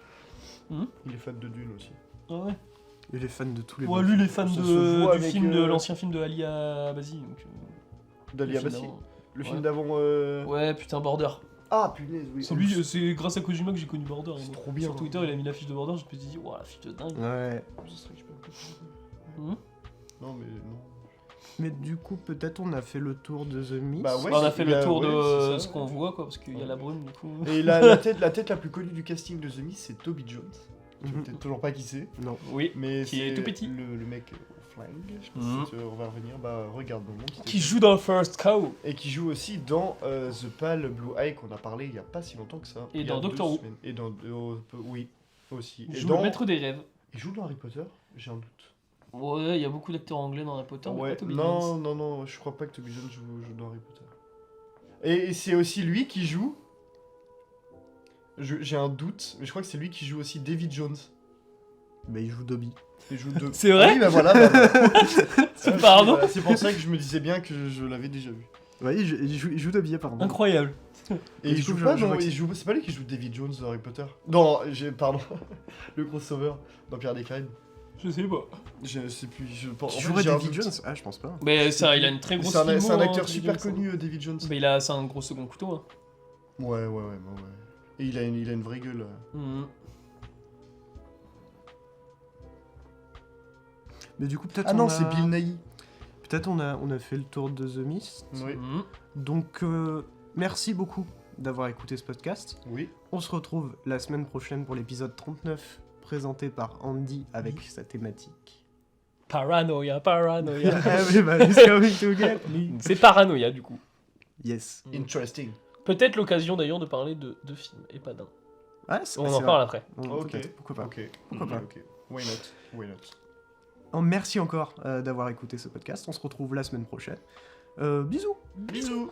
Hmm Il est fan de Dune aussi. Ah ouais. Il est fan de tous les Ouais, bons lui, il est films. fan Ça de, se voit du avec, film de l'ancien film de Ali Abasi. Donc, Dali le film Abassi. d'avant. Le film Ouais. d'avant. Ouais, putain, Border. Ah, punaise, oui. C'est lui, c'est grâce à Kojima que j'ai connu Border. C'est moi. trop bien. Sur Twitter, il a mis l'affiche de Border, je me suis dit, waouh, l'affiche de dingue. Ouais. Ce serait que je peux- Mhm. Non, mais non. Mais du coup peut-être on a fait le tour de The Mist. Bah ouais. Bah, on a fait le bah, tour ouais, de c'est ça, ce qu'on ouais. voit, quoi, parce qu'il y a Ouais. la brume, du coup. Et la tête la plus connue du casting de The Mist, c'est Toby Jones. Tu sais Mhm. peut-être toujours pas qui c'est. Non. Oui. Mais Qui est c'est tout petit. Le mec au flingue. Je sais pas Mhm. si on va revenir. Bah, regarde le monde. Qui joue dans First Cow. Et qui joue aussi dans The Pale Blue Eye qu'on a parlé il y a pas si longtemps que ça. Et Il y a dans 2 Doctor Who. semaines. Et dans. Oui, aussi. Il Et joue dans. le maître des rêves. Il joue dans Harry Potter. J'ai un doute. Ouais, il y a beaucoup d'acteurs anglais dans Harry Potter, mais Ouais, pas Toby non, Jones. non, je crois pas que Toby Jones joue dans Harry Potter. Et c'est aussi lui qui joue. J'ai un doute, mais je crois que c'est lui qui joue aussi David Jones. Bah il joue Dobby. Il joue deux. C'est vrai Oui, bah voilà. Bah, Pardon voilà, c'est pour ça que je me disais bien que je l'avais déjà vu. Ouais il joue Dobby apparemment. Incroyable. Et Du il coup, joue je- pas je dans. vois que C'est pas lui qui joue David Jones dans Harry Potter. Non, pardon. Le crossover dans Pierre des Caraïbes. Je sais pas. Je sais plus. Je pense. Qui en fait, jouerait j'ai un David doute. Jones? Ah je pense pas. Mais ça, il a une très grosse C'est un filmo, hein, acteur David super Jones, hein. connu, David Jones. Mais c'est un gros second couteau. Hein. Ouais. Et il a une vraie gueule. Mhm. Mais du coup peut-être Ah on non, a... c'est Bill Nighy. Peut-être on a fait le tour de The Mist. Oui. Mhm. Donc merci beaucoup d'avoir écouté ce podcast. Oui. On se retrouve la semaine prochaine pour l'épisode 39 présenté par Andy avec sa thématique. Paranoia. Everybody's coming to get me. C'est Paranoia du coup. Yes. Interesting. Peut-être l'occasion d'ailleurs de parler de deux films et pas d'un. Ah, On en parle après. Ok. Peut-être, pourquoi pas. Ok. Pourquoi pas. Ok. Why not? Oh, merci encore d'avoir écouté ce podcast. On se retrouve la semaine prochaine. Bisous. Bisous.